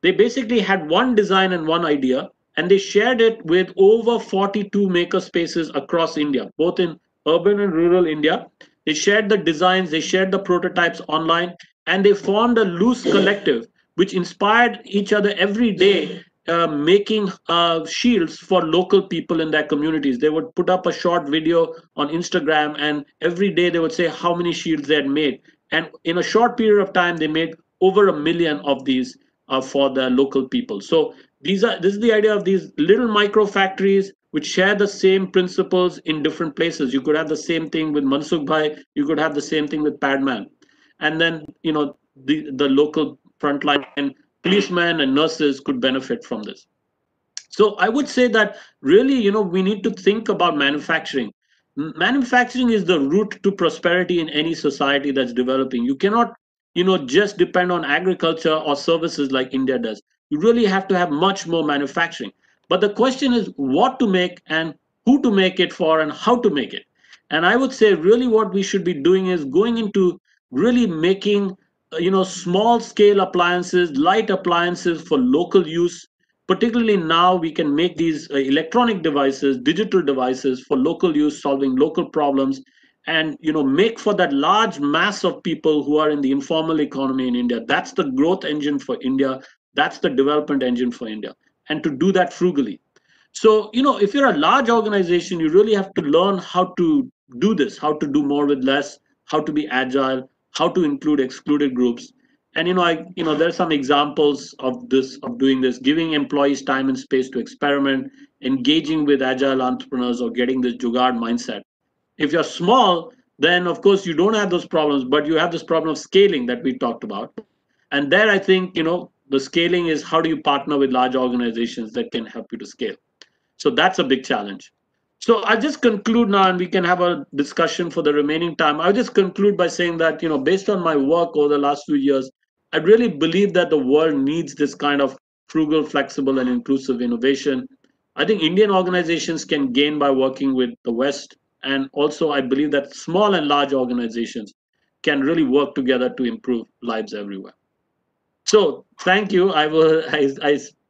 They basically had one design and one idea, and they shared it with over 42 maker spaces across India, both in urban and rural India. They shared the designs, they shared the prototypes online, and they formed a loose collective which inspired each other every day, making shields for local people in their communities. They would put up a short video on Instagram, and every day they would say how many shields they had made. And in a short period of time, they made over 1 million of these for the local people. So this is the idea of these little micro factories which share the same principles in different places. You could have the same thing with Mansukh Bhai, you could have the same thing with Padman. And then the local frontline policemen and nurses could benefit from this. So I would say that really, we need to think about manufacturing. Manufacturing is the route to prosperity in any society that's developing. You cannot, just depend on agriculture or services like India does. You really have to have much more manufacturing. But the question is what to make and who to make it for and how to make it. And I would say really what we should be doing is going into really making, small scale appliances, light appliances for local use. Particularly now we can make these electronic devices, digital devices for local use, solving local problems, and make for that large mass of people who are in the informal economy in India. That's the growth engine for India. That's the development engine for India. And to do that frugally. So, if you're a large organization, you really have to learn how to do this, how to do more with less, how to be agile, how to include excluded groups. And there are some examples of this, of doing this, giving employees time and space to experiment, engaging with agile entrepreneurs, or getting this Jugaad mindset. If you're small, then of course you don't have those problems, but you have this problem of scaling that we talked about. And there I think, the scaling is how do you partner with large organizations that can help you to scale. So that's a big challenge. So I'll just conclude now, and we can have a discussion for the remaining time. I'll just conclude by saying that, based on my work over the last few years, I really believe that the world needs this kind of frugal, flexible, and inclusive innovation. I think Indian organizations can gain by working with the West. And also, I believe that small and large organizations can really work together to improve lives everywhere. So thank you. I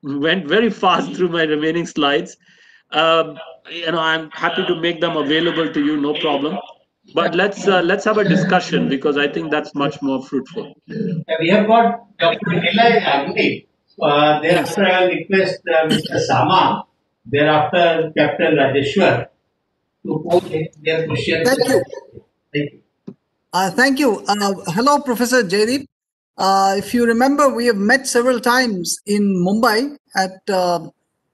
went very fast through my remaining slides. I'm happy to make them available to you, no problem. But let's have a discussion because I think that's much more fruitful. We have got Dr. Nilay Agni. Yes. Thereafter, I will request Mr. Sama, thereafter Captain Rajeshwar to pose their questions. Thank you. Thank you. Thank you. Hello, Professor Jaydeep. If you remember, we have met several times in Mumbai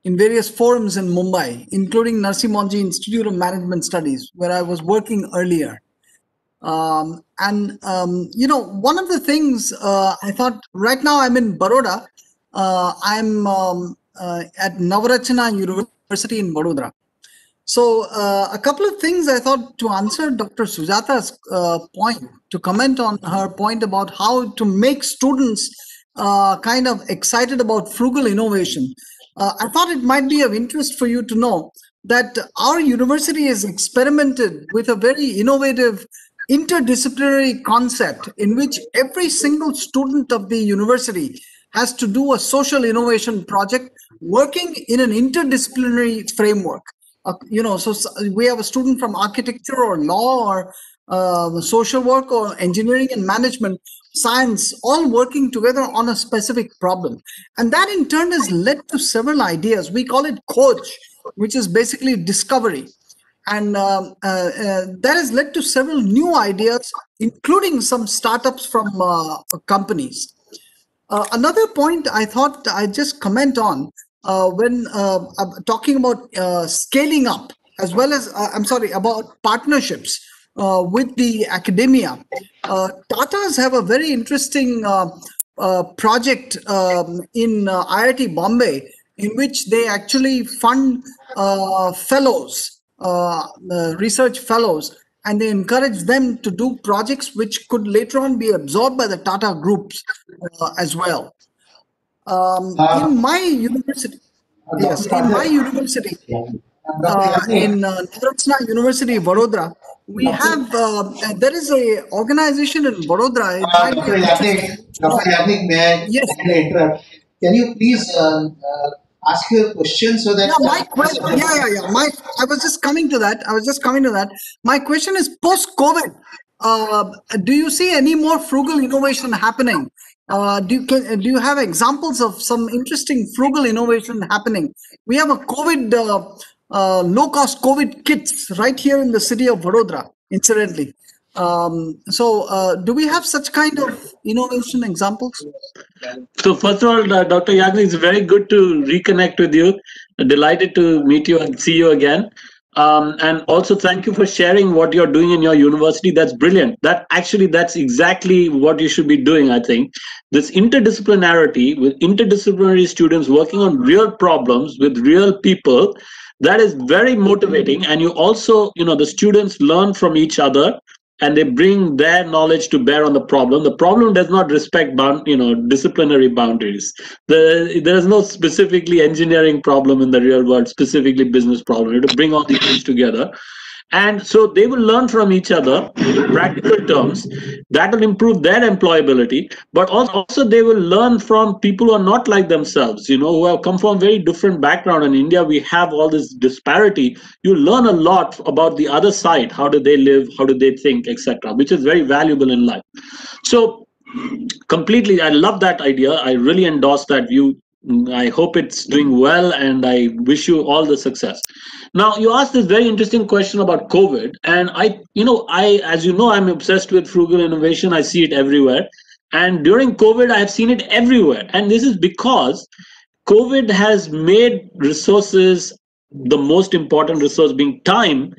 in various forums in Mumbai, including Narsi Monji Institute of Management Studies, where I was working earlier. One of the things I thought right now I'm in Baroda. I'm at Navarachana University in Vadodara. So a couple of things I thought to answer Dr. Sujata's point, to comment on her point about how to make students kind of excited about frugal innovation. I thought it might be of interest for you to know that our university has experimented with a very innovative interdisciplinary concept in which every single student of the university has to do a social innovation project working in an interdisciplinary framework. So we have a student from architecture or law or social work or engineering and management science all working together on a specific problem, and that in turn has led to several ideas. We call it Khoj, which is basically discovery, and that has led to several new ideas, including some startups from companies. Another point I thought I'd just comment on when talking about scaling up, as well as, about partnerships with the academia. Tatas have a very interesting project in IIT Bombay, in which they actually fund fellows, research fellows, and they encourage them to do projects which could later on be absorbed by the Tata groups as well. In my university, yes, in my university, in Navarachana University, Vadodara, we have there is a organization in Vadodara. Dr. Yagnik, may I interrupt? Can you please ask your question so that? Yeah, my question. I was just coming to that. My question is post-COVID. Do you see any more frugal innovation happening? Do you have examples of some interesting frugal innovation happening? We have a COVID low-cost COVID kits right here in the city of Vadodara, incidentally. Do we have such kind of innovation examples? So first of all, Dr. Yagni, it's very good to reconnect with you. Delighted to meet you and see you again. And also thank you for sharing what you're doing in your university. That's brilliant. That's exactly what you should be doing, I think. This interdisciplinarity with interdisciplinary students working on real problems with real people, that is very motivating. And you also, the students learn from each other and they bring their knowledge to bear on the problem. The problem does not respect disciplinary boundaries. There is no specifically engineering problem in the real world, specifically business problem. You have to bring all these things together. And so they will learn from each other in practical terms. That will improve their employability, but also they will learn from people who are not like themselves, who have come from very different background. In India, we have all this disparity. You learn a lot about the other side. How do they live? How do they think, etc., which is very valuable in life. So completely, I love that idea. I really endorse that view. I hope it's doing well, and I wish you all the success. Now, you asked this very interesting question about COVID, and as you know, I'm obsessed with frugal innovation. I see it everywhere, and during COVID, I have seen it everywhere. And this is because COVID has made resources, the most important resource being time,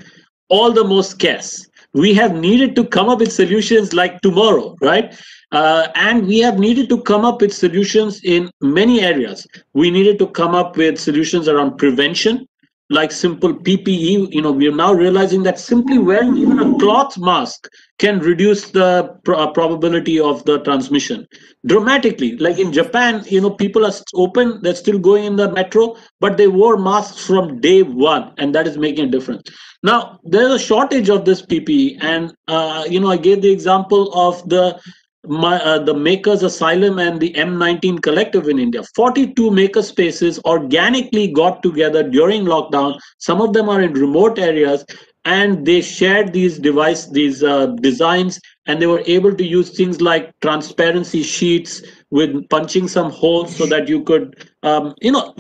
all the most scarce. We have needed to come up with solutions like tomorrow, right? And we have needed to come up with solutions in many areas. We needed to come up with solutions around prevention, like simple PPE. We are now realizing that simply wearing even a cloth mask can reduce the probability of the transmission dramatically. Like in Japan, people are open, they're still going in the metro, but they wore masks from day one, and that is making a difference. Now, there's a shortage of this PPE, and I gave the example of the the Makers Asylum and the M19 Collective in India. 42 maker spaces organically got together during lockdown. Some of them are in remote areas, and they shared these designs, and they were able to use things like transparency sheets with punching some holes so that you could,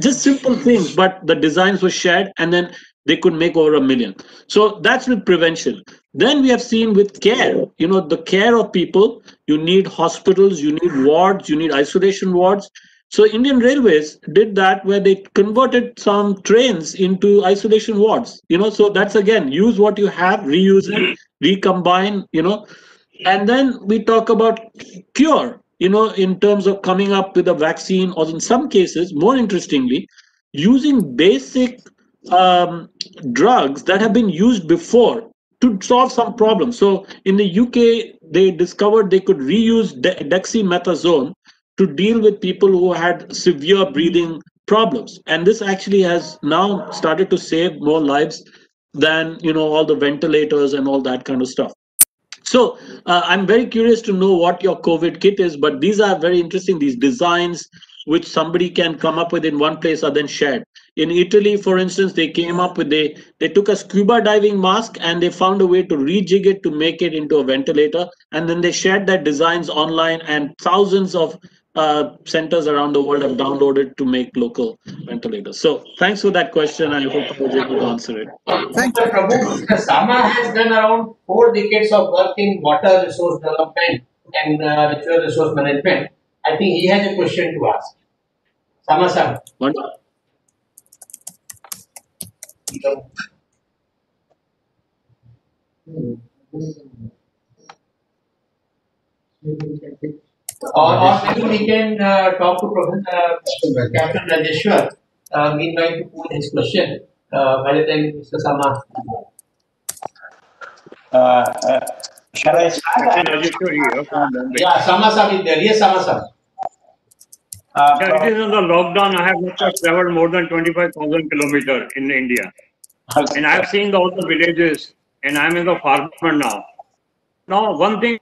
just simple things, but the designs were shared, and then they could make over 1 million. So that's with prevention. Then we have seen with care, the care of people. You need hospitals, you need wards, you need isolation wards. So Indian Railways did that, where they converted some trains into isolation wards. So that's, again, use what you have, reuse it, recombine. And then we talk about cure, in terms of coming up with a vaccine, or in some cases, more interestingly, using basic drugs that have been used before to solve some problems. So in the UK, they discovered they could reuse dexamethasone to deal with people who had severe breathing problems. And this actually has now started to save more lives than, all the ventilators and all that kind of stuff. So I'm very curious to know what your COVID kit is, but these are very interesting. These designs, which somebody can come up with in one place, are then shared. In Italy, for instance, they came up with they took a scuba diving mask and they found a way to rejig it to make it into a ventilator, and then they shared that designs online, and thousands of centers around the world have downloaded to make local ventilators. So thanks for that question. I hope I was able to answer it. Thank Mr. Prabhu, Mr. Sama has done around 4 decades of work in water resource development and natural resource management. I think he has a question to ask. Sama sir. Or maybe we can talk to Professor Captain Rajeshwar, meanwhile to put his question by the time Mr. Sama. Shall I start? Yeah, Sama sir is there. Yes, Sama sir. Yeah, it is in the lockdown. I have traveled more than 25,000 kilometers in India. Okay. And I have seen all the villages, and I'm in the farmer now. Now, one thing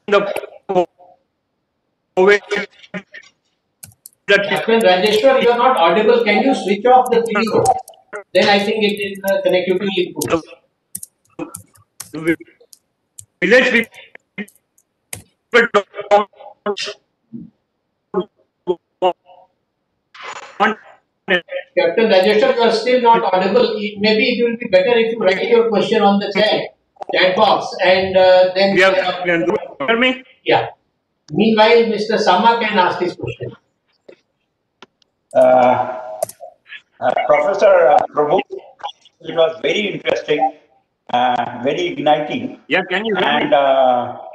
the COVID. Captain Rajeshwar, you are not audible. Can you switch off the video? Then I think it is connectivity improves. Village Captain Rajeshwar, you are still not audible. Maybe it will be better if you write your question on the chat box, and then. Hear me? Yeah. Meanwhile, Mr. Sama can ask his question. Professor Prabhu, it was very interesting, very igniting. Yeah, can you hear and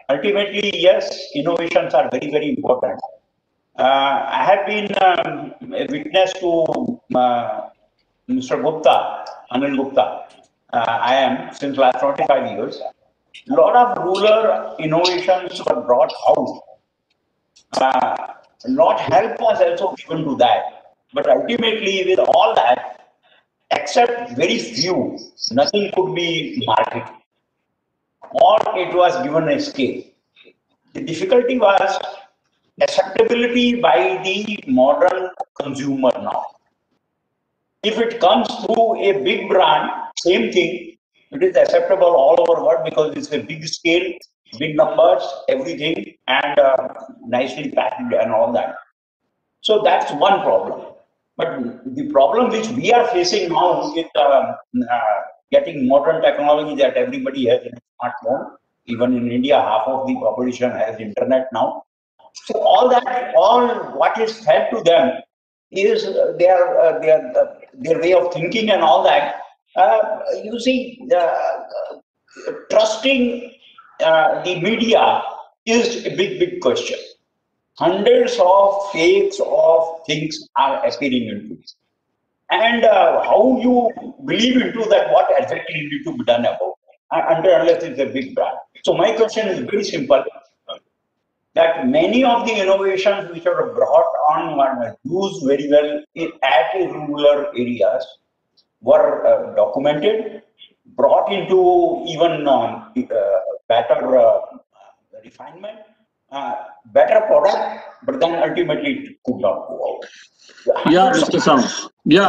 ultimately, yes, innovations are very, very important. I have been a witness to Mr. Gupta, Anil Gupta. I am since last 45 years. A lot of rural innovations were brought out. Not help was also given to that. But ultimately, with all that, except very few, nothing could be marketed. Or it was given a scale. The difficulty was acceptability by the modern consumer now. If it comes through a big brand, same thing, it is acceptable all over the world because it's a big scale, big numbers, everything, and nicely packed and all that. So that's one problem. But the problem which we are facing now with getting modern technology that everybody has in a smartphone, even in India, half of the population has internet now. So all that, all what is fed to them is their way of thinking and all that. You see, trusting the media is a big question. Hundreds of fakes of things are appearing into it. And how you believe into that, what exactly need to be done about, unless it's a big brand. So my question is very simple, that many of the innovations which are brought on were used very well at rural areas were documented, brought into even better refinement, better product, but then ultimately it could not go out. Yeah, Mr. Sam. Yeah,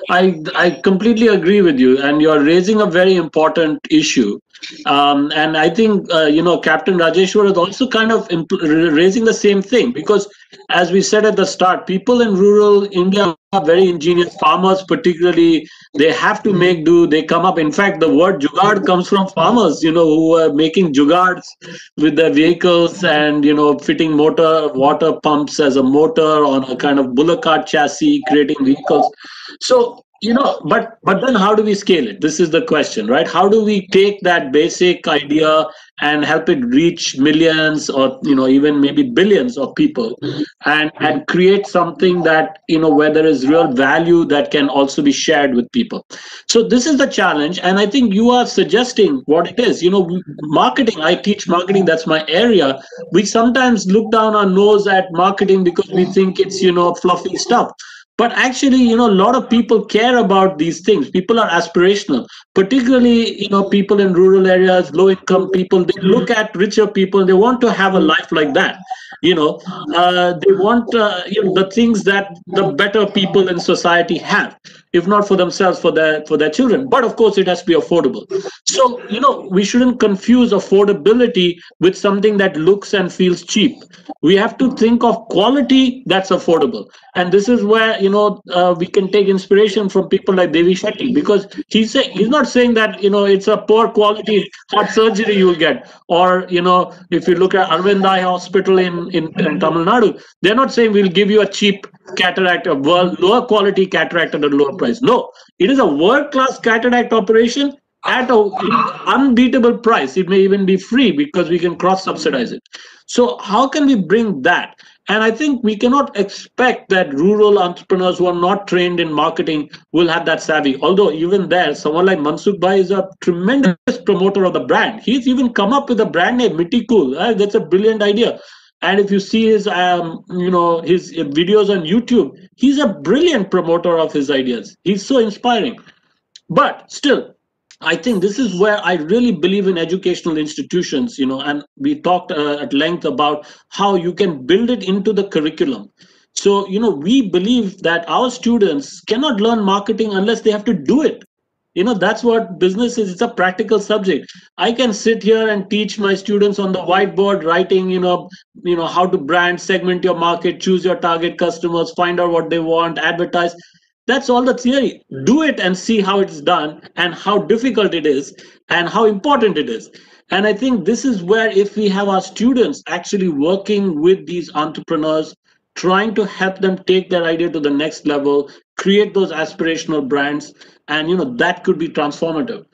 I completely agree with you, and you're raising a very important issue. And I think Captain Rajeshwar is also kind of raising the same thing, because as we said at the start, people in rural India are very ingenious. Farmers, particularly, they have to make do. They come up. In fact, the word jugaad comes from farmers, who are making jugaads with their vehicles, and fitting water pumps as a motor on a kind of bullock cart chassis, creating vehicles. So but then how do we scale it? This is the question, right? How do we take that basic idea and help it reach millions, or even maybe billions of people, and create something that where there is real value that can also be shared with people? So this is the challenge, and I think you are suggesting what it is. Marketing, I teach marketing, that's my area. We sometimes look down our nose at marketing because we think it's fluffy stuff. But actually, a lot of people care about these things. People are aspirational, particularly, people in rural areas, low income people. They look at richer people. They want to have a life like that. They want the things that the better people in society have, if not for themselves, for their children. But of course, it has to be affordable. So we shouldn't confuse affordability with something that looks and feels cheap. We have to think of quality that's affordable, and this is where we can take inspiration from people like Devi Shetty, because he's not saying that it's a poor quality heart surgery you'll get, or if you look at Arvind Eye Hospital in Tamil Nadu, they're not saying we'll give you a cheap cataract, a lower quality cataract at a lower price. No, it is a world-class cataract operation at an unbeatable price. It may even be free because we can cross-subsidize it. So how can we bring that? And I think we cannot expect that rural entrepreneurs who are not trained in marketing will have that savvy. Although even there, someone like Mansukh Bhai is a tremendous promoter of the brand. He's even come up with a brand name, Mitti Cool. That's a brilliant idea. And if you see his, his videos on YouTube, he's a brilliant promoter of his ideas. He's so inspiring. But still, I think this is where I really believe in educational institutions, and we talked at length about how you can build it into the curriculum. So, we believe that our students cannot learn marketing unless they have to do it. That's what business is. It's a practical subject. I can sit here and teach my students on the whiteboard, writing, how to brand, segment your market, choose your target customers, find out what they want, advertise. That's all the theory. Do it and see how it's done, and how difficult it is, and how important it is. And I think this is where, if we have our students actually working with these entrepreneurs, trying to help them take their idea to the next level, create those aspirational brands, and that could be transformative.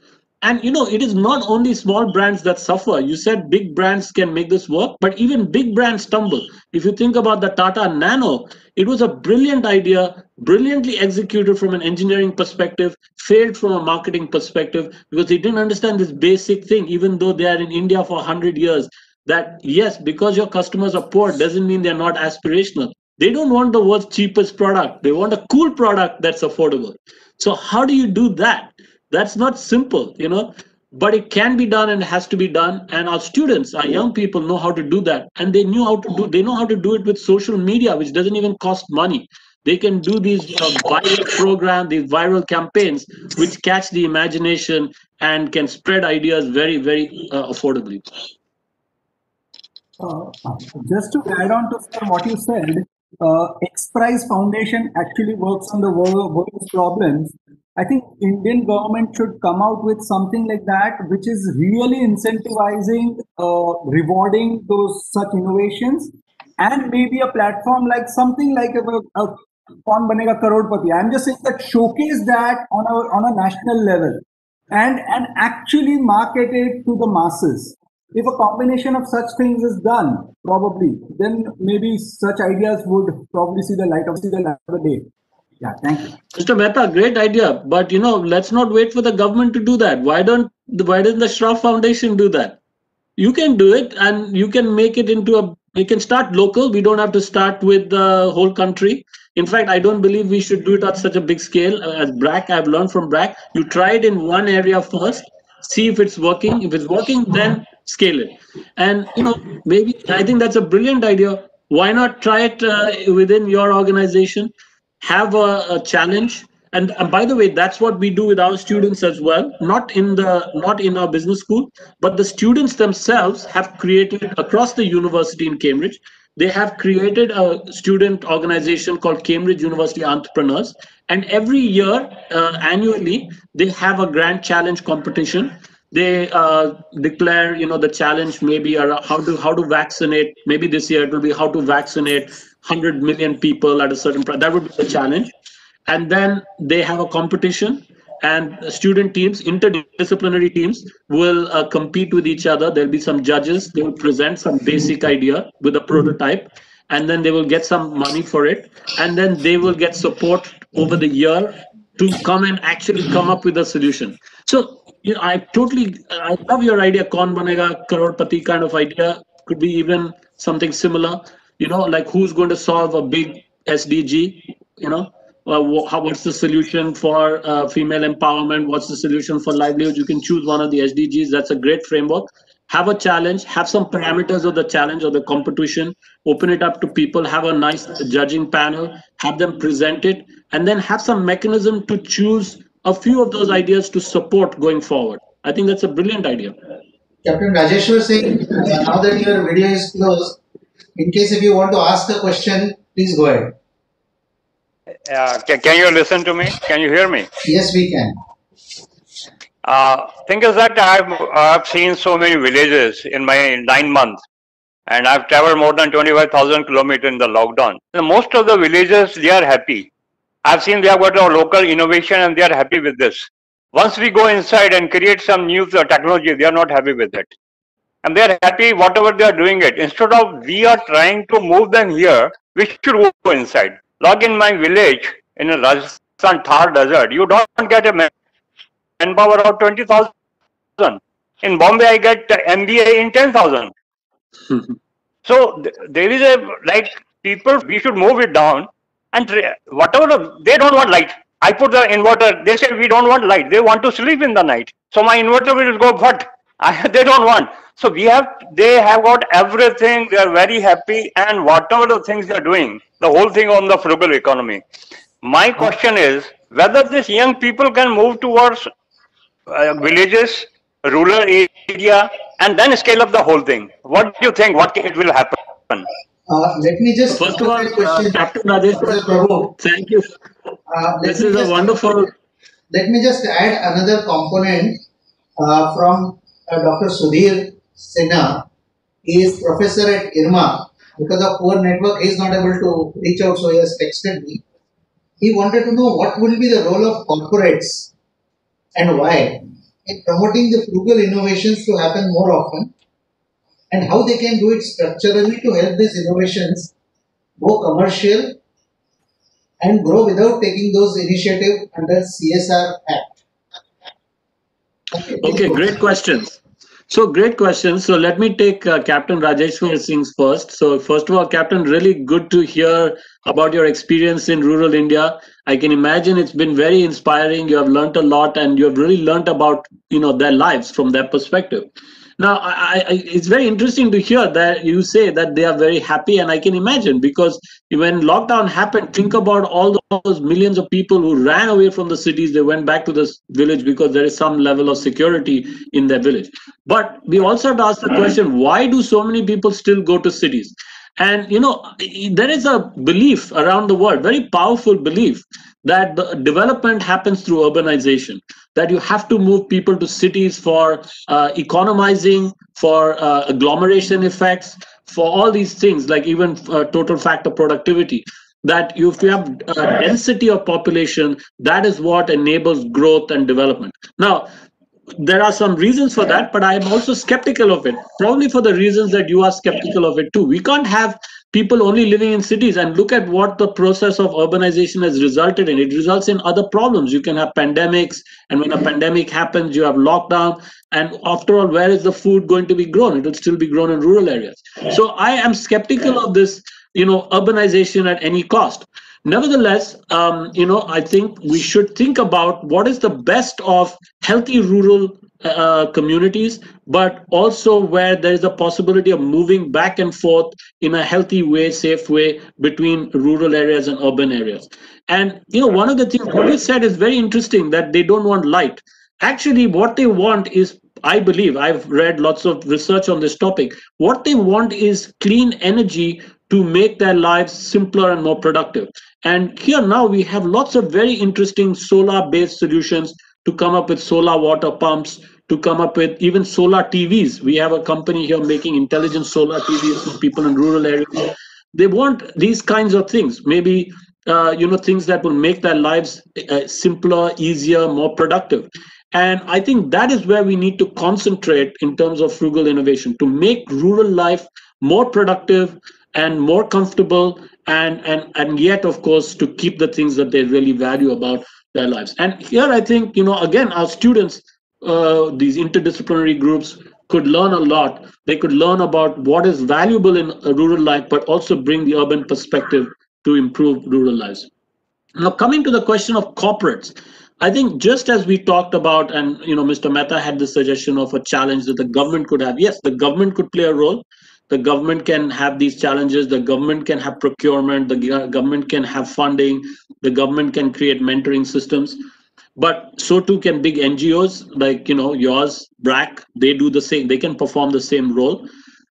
And it is not only small brands that suffer. You said big brands can make this work, but even big brands stumble. If you think about the Tata Nano, it was a brilliant idea, brilliantly executed from an engineering perspective, failed from a marketing perspective, because they didn't understand this basic thing, even though they are in India for 100 years, that yes, because your customers are poor doesn't mean they're not aspirational. They don't want the world's cheapest product. They want a cool product that's affordable. So how do you do that? That's not simple, but it can be done, and has to be done. And our students, our young people, know how to do that. And they know how to do it with social media, which doesn't even cost money. They can do these viral programs, these viral campaigns, which catch the imagination and can spread ideas very, very affordably. Just to add on to what you said, XPRIZE Foundation actually works on the world's problems. I think Indian government should come out with something like that, which is really incentivizing, rewarding those such innovations, and maybe a platform like something like a Kaun Banega Karodpati. I'm just saying that showcase that on a national level, and actually market it to the masses. If a combination of such things is done, probably, then maybe such ideas would probably see the light of the day. Yeah, thank you. Mr. Mehta, great idea. But, let's not wait for the government to do that. Why doesn't the Shroff Foundation do that? You can do it, and you can make it into you can start local. We don't have to start with the whole country. In fact, I don't believe we should do it at such a big scale. As BRAC, I've learned from BRAC, you try it in one area first, see if it's working. If it's working, then scale it. And maybe I think that's a brilliant idea. Why not try it within your organization? Have a challenge. And by the way, that's what we do with our students as well. Not in our business school, but the students themselves have created across the university in Cambridge. They have created a student organization called Cambridge University Entrepreneurs, and every year, annually, they have a grand challenge competition. They declare, the challenge maybe how to vaccinate. Maybe this year it will be how to vaccinate 100 million people at a certain price. That would be the challenge. And then they have a competition, and student teams, interdisciplinary teams, will compete with each other. There'll be some judges. They will present some basic idea with a prototype, and then they will get some money for it, and then they will get support over the year to come and actually come up with a solution. So I love your idea, Kaun Banega Crorepati kind of idea. Could be even something similar, like who's going to solve a big SDG, what's the solution for female empowerment? What's the solution for livelihood? You can choose one of the SDGs. That's a great framework. Have a challenge, have some parameters of the challenge or the competition, open it up to people, have a nice judging panel, have them present it, and then have some mechanism to choose a few of those ideas to support going forward. I think that's a brilliant idea. Captain Rajeshwar Singh, now that your video is closed, in case if you want to ask a question, please go ahead. Can you listen to me? Can you hear me? Yes, we can. Thing is that I've seen so many villages in my 9 months, and I've traveled more than 25,000 kilometers in the lockdown. And most of the villages, they are happy. I've seen they have got a local innovation and they are happy with this. Once we go inside and create some new technology, they are not happy with it. And they are happy whatever they are doing it. Instead of we are trying to move them here, we should go inside. Like in my village, in Rajasthan Thar desert, you don't get a manpower of 20,000. In Bombay, I get MBA in 10,000. So there is people, we should move it down, and whatever, they don't want light. I put the inverter, they say we don't want light. They want to sleep in the night. So my inverter will go, but they don't want. So they have got everything. They are very happy, and whatever the things they are doing, the whole thing on the frugal economy. My question is whether these young people can move towards villages, rural area, and then scale up the whole thing. What do you think? What it will happen? Let me just first of all, Captain Rajeshwar, thank you. This is a wonderful. Let me just add another component from Dr. Sudhir Sinha. He is professor at IRMA. Because of poor network, he is not able to reach out, so he has texted me. He wanted to know what will be the role of corporates and why in promoting the frugal innovations to happen more often, and how they can do it structurally to help these innovations go commercial and grow without taking those initiatives under CSR Act. Okay, great questions. So great questions. So let me take Captain Rajeshwar Singh's first. So first of all, Captain, really good to hear about your experience in rural India. I can imagine it's been very inspiring. You have learned a lot, and you have really learned about their lives from their perspective. Now, it's very interesting to hear that you say that they are very happy, and I can imagine, because when lockdown happened, think about all those millions of people who ran away from the cities. They went back to this village because there is some level of security in their village. But we also have to ask the question, why do so many people still go to cities? And there is a belief around the world, very powerful belief, that the development happens through urbanization, that you have to move people to cities for economizing, for agglomeration effects, for all these things, like even total factor productivity, that if you have density of population, that is what enables growth and development. Now, there are some reasons for that, but I'm also skeptical of it, probably for the reasons that you are skeptical of it too. We can't have people only living in cities, and look at what the process of urbanization has resulted in. It results in other problems. You can have pandemics, and when a pandemic happens, you have lockdown, and after all, where is the food going to be grown? It will still be grown in rural areas. So I am skeptical of this, urbanization at any cost. Nevertheless, I think we should think about what is the best of healthy rural communities, but also where there is a possibility of moving back and forth in a healthy way, safe way between rural areas and urban areas. And one of the things Bobby said is very interesting, that they don't want light. Actually, what they want is, I believe, I've read lots of research on this topic. What they want is clean energy to make their lives simpler and more productive. And here now we have lots of very interesting solar based solutions to come up with solar water pumps, to come up with even solar TVs. We have a company here making intelligent solar TVs for people in rural areas. They want these kinds of things, maybe things that will make their lives simpler, easier, more productive. And I think that is where we need to concentrate in terms of frugal innovation, to make rural life more productive and more comfortable, and yet, of course, to keep the things that they really value about their lives. And here I think, again, our students, these interdisciplinary groups, could learn a lot. They could learn about what is valuable in a rural life, but also bring the urban perspective to improve rural lives. Now, coming to the question of corporates, I think just as we talked about, and Mr. Mehta had the suggestion of a challenge that the government could have. Yes, the government could play a role. The government can have these challenges. The government can have procurement. The government can have funding. The government can create mentoring systems. But so too can big NGOs like yours, BRAC. They do the same. They can perform the same role.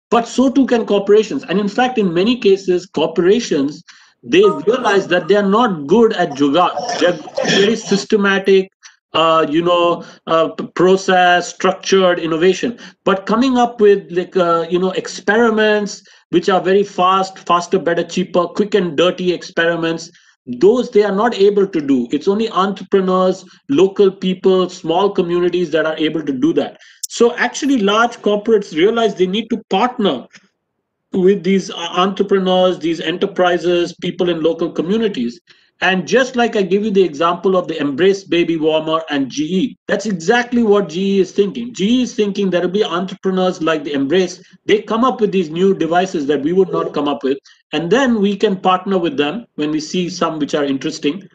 But so too can corporations. And in fact, in many cases, corporations, they realize that they are not good at jugaad. They're very systematic, process, structured innovation. But coming up with experiments which are very fast, faster, better, cheaper, quick and dirty experiments, those they are not able to do. It's only entrepreneurs, local people, small communities that are able to do that. So actually, large corporates realize they need to partner with these entrepreneurs, these enterprises, people in local communities. And just like I give you the example of the Embrace baby warmer and GE, that's exactly what GE is thinking. GE is thinking there will be entrepreneurs like the Embrace. They come up with these new devices that we would not come up with. And then we can partner with them when we see some which are interesting,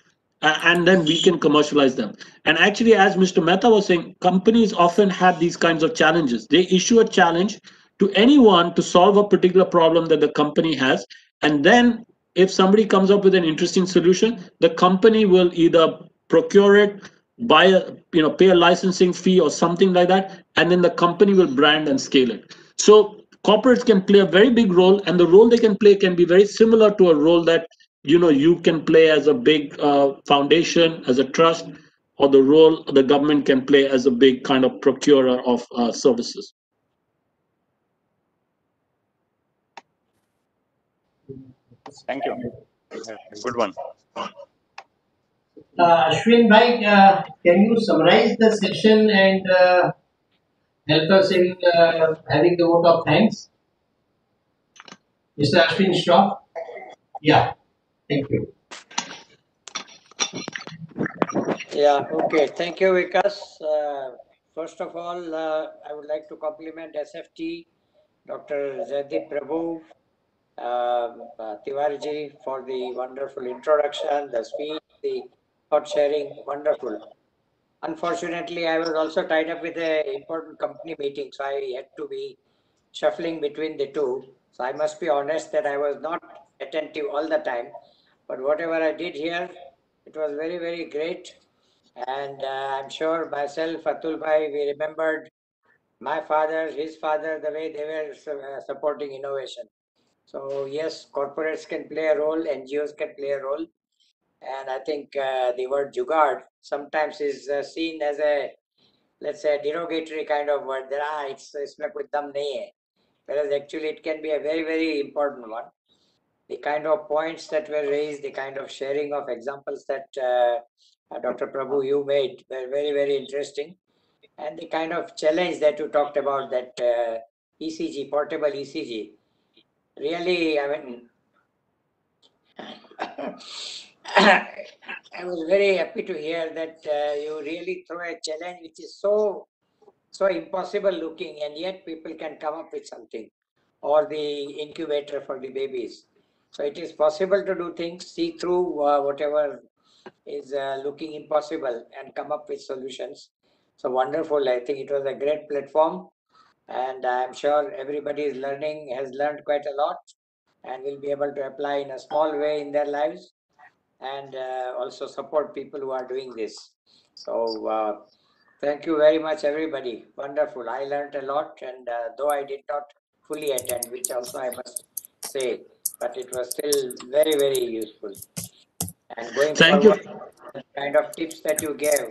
and then we can commercialize them. And actually, as Mr. Mehta was saying, companies often have these kinds of challenges. They issue a challenge to anyone to solve a particular problem that the company has, and then if somebody comes up with an interesting solution, the company will either procure it, buy pay a licensing fee or something like that, and then the company will brand and scale it. So corporates can play a very big role, and the role they can play can be very similar to a role that you can play as a big foundation, as a trust, or the role the government can play as a big kind of procurer of services. Thank you. Good one. Ashwin bhai, can you summarize the session and help us in having the vote of thanks? Mr. Ashwin Shah? Yeah, thank you. Yeah, okay. Thank you, Vikas. First of all, I would like to compliment SFT, Dr. Jaideep Prabhu, Tiwari for the wonderful introduction, the speech, the thought sharing, wonderful. Unfortunately, I was also tied up with an important company meeting, so I had to be shuffling between the two. So I must be honest that I was not attentive all the time, but whatever I did here, it was very, very great. And I'm sure myself, Atul bhai, we remembered my father, his father, the way they were supporting innovation. So yes, corporates can play a role, NGOs can play a role. And I think the word jugaad sometimes is seen as a, let's say, derogatory kind of word. That it's koi dam nahi hai. Whereas actually it can be a very, very important one. The kind of points that were raised, the kind of sharing of examples that Dr. Prabhu you made were very, very interesting. And the kind of challenge that you talked about, that ECG, portable ECG, really, I mean, I was very happy to hear that you really throw a challenge which is so impossible looking, and yet people can come up with something, or the incubator for the babies. So it is possible to do things, see through whatever is looking impossible and come up with solutions. So wonderful. I think it was a great platform, and I'm sure everybody is has learned quite a lot, and will be able to apply in a small way in their lives, and also support people who are doing this. So thank you very much, everybody. Wonderful. I learned a lot, and though I did not fully attend, which also I must say, but it was still very, very useful. And going Thank you. forward, the kind of tips that you gave,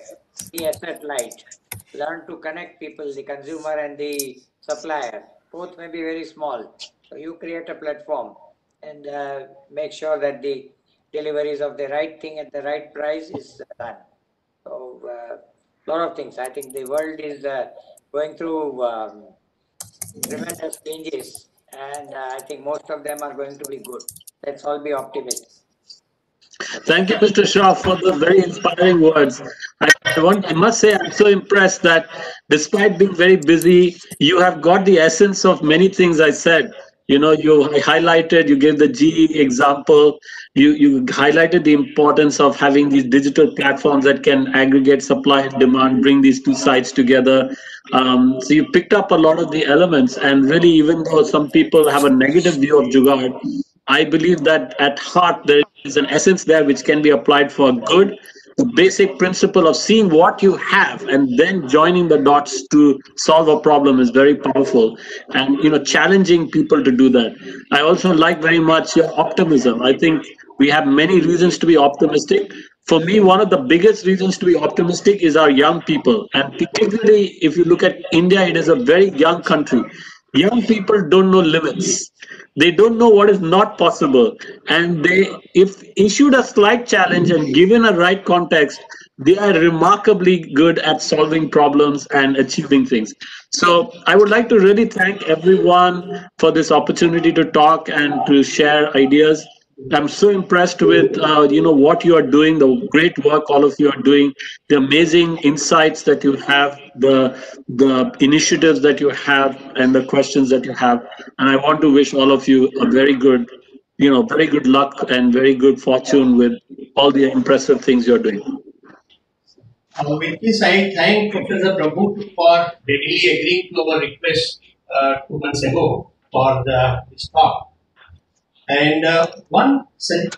be asset light, learn to connect people, the consumer and the supplier, both may be very small. So you create a platform and make sure that the deliveries of the right thing at the right price is done. So a lot of things. I think the world is going through tremendous changes, and I think most of them are going to be good. Let's all be optimistic. Thank you, Mr. Shah, for the very inspiring words. I must say, I'm so impressed that despite being very busy, you have got the essence of many things I said. You know, you highlighted, you gave the GE example, you highlighted the importance of having these digital platforms that can aggregate supply and demand, bring these two sides together. So you picked up a lot of the elements, and really, even though some people have a negative view of Jugaad, I believe that at heart there is an essence there which can be applied for good. The basic principle of seeing what you have and then joining the dots to solve a problem is very powerful, and challenging people to do that. I also like very much your optimism. I think we have many reasons to be optimistic. For me, one of the biggest reasons to be optimistic is our young people, and particularly if you look at India, it is a very young country. Young people don't know limits. They don't know what is not possible, and if issued a slight challenge and given a right context, they are remarkably good at solving problems and achieving things. So I would like to really thank everyone for this opportunity to talk and to share ideas. I'm so impressed with what you are doing, the great work all of you are doing, the amazing insights that you have, the initiatives that you have, and the questions that you have. And I want to wish all of you a very good luck and very good fortune with all the impressive things you're doing. With this, I thank Professor Prabhu for readily agreeing to our request 2 months ago for this talk. And one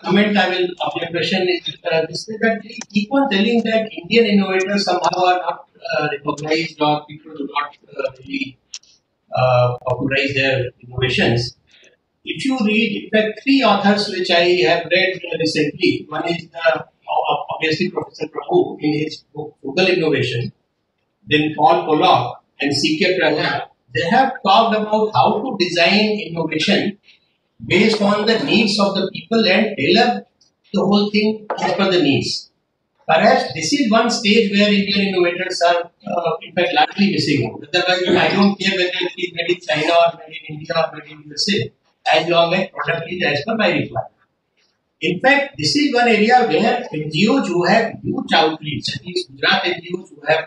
comment I will of your question is that we keep on telling that Indian innovators somehow are not recognized, or people do not really popularize their innovations. If you read, in fact, 3 authors which I have read recently, one is obviously Professor Prabhu in his book Frugal Innovation, then Paul Pollock and C.K. Prahlad. They have talked about how to design innovation based on the needs of the people and tailor the whole thing as per the needs. Perhaps this is one stage where Indian innovators are, in fact, largely missing out. Otherwise, I don't care whether it is made in China or made in India or made in USA, as long as product is as per my requirement. In fact, this is one area where NGOs who have huge outreach, that is Gujarat NGOs who have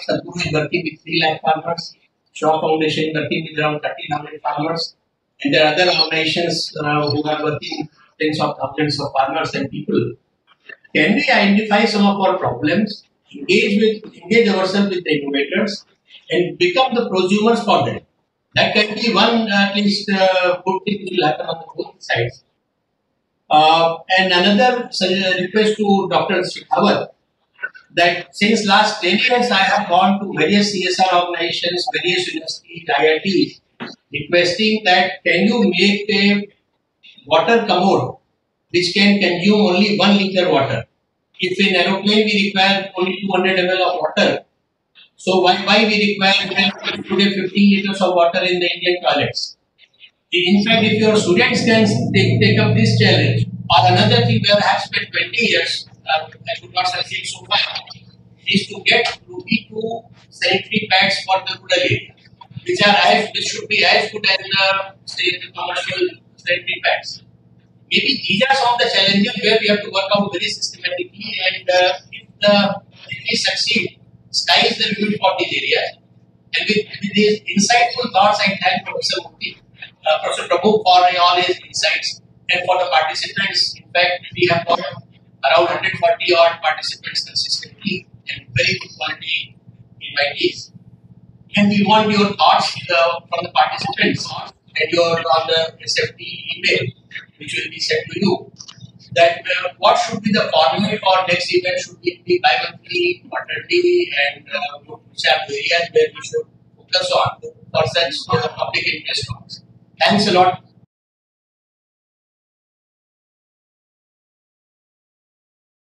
Sadhguru is working with 3 lakh farmers, Shaw Foundation working with around 1300 farmers, and there are other organizations who are working tens of thousands of farmers and people. Can we identify some of our problems, engage ourselves with the innovators, and become the prosumers for them? That can be one at least good thing which will happen on the both sides. And another request to Dr. Shekhawat, that since last 10 years I have gone to various CSR organizations, various universities, IITs, requesting that can you make a water commode which can consume only 1 liter water. If in aeroplane we require only 200 ml of water, so why we require today 15 liters of water in the Indian toilets? In fact, if your students can take up this challenge, or another thing where I have spent 20 years, I could not succeed so far, is to get Ruby 2 sanitary pads for the rural area, which should be as good as the commercial sanitary pads. Maybe these are some of the challenges where we have to work out very systematically, and if we succeed, sky is the limit for these areas. And with these insightful thoughts, I thank Professor Mukti, Professor Prabhu for all his insights. and for the participants. In fact, we have got around 140 odd participants consistently and very good quality invitees. And we want your thoughts from the participants and your on the SFT email, which will be sent to you. That what should be the format for next event? Should it be bi-monthly, quarterly, and which are areas where we should focus on for such public interest talks? Thanks a lot.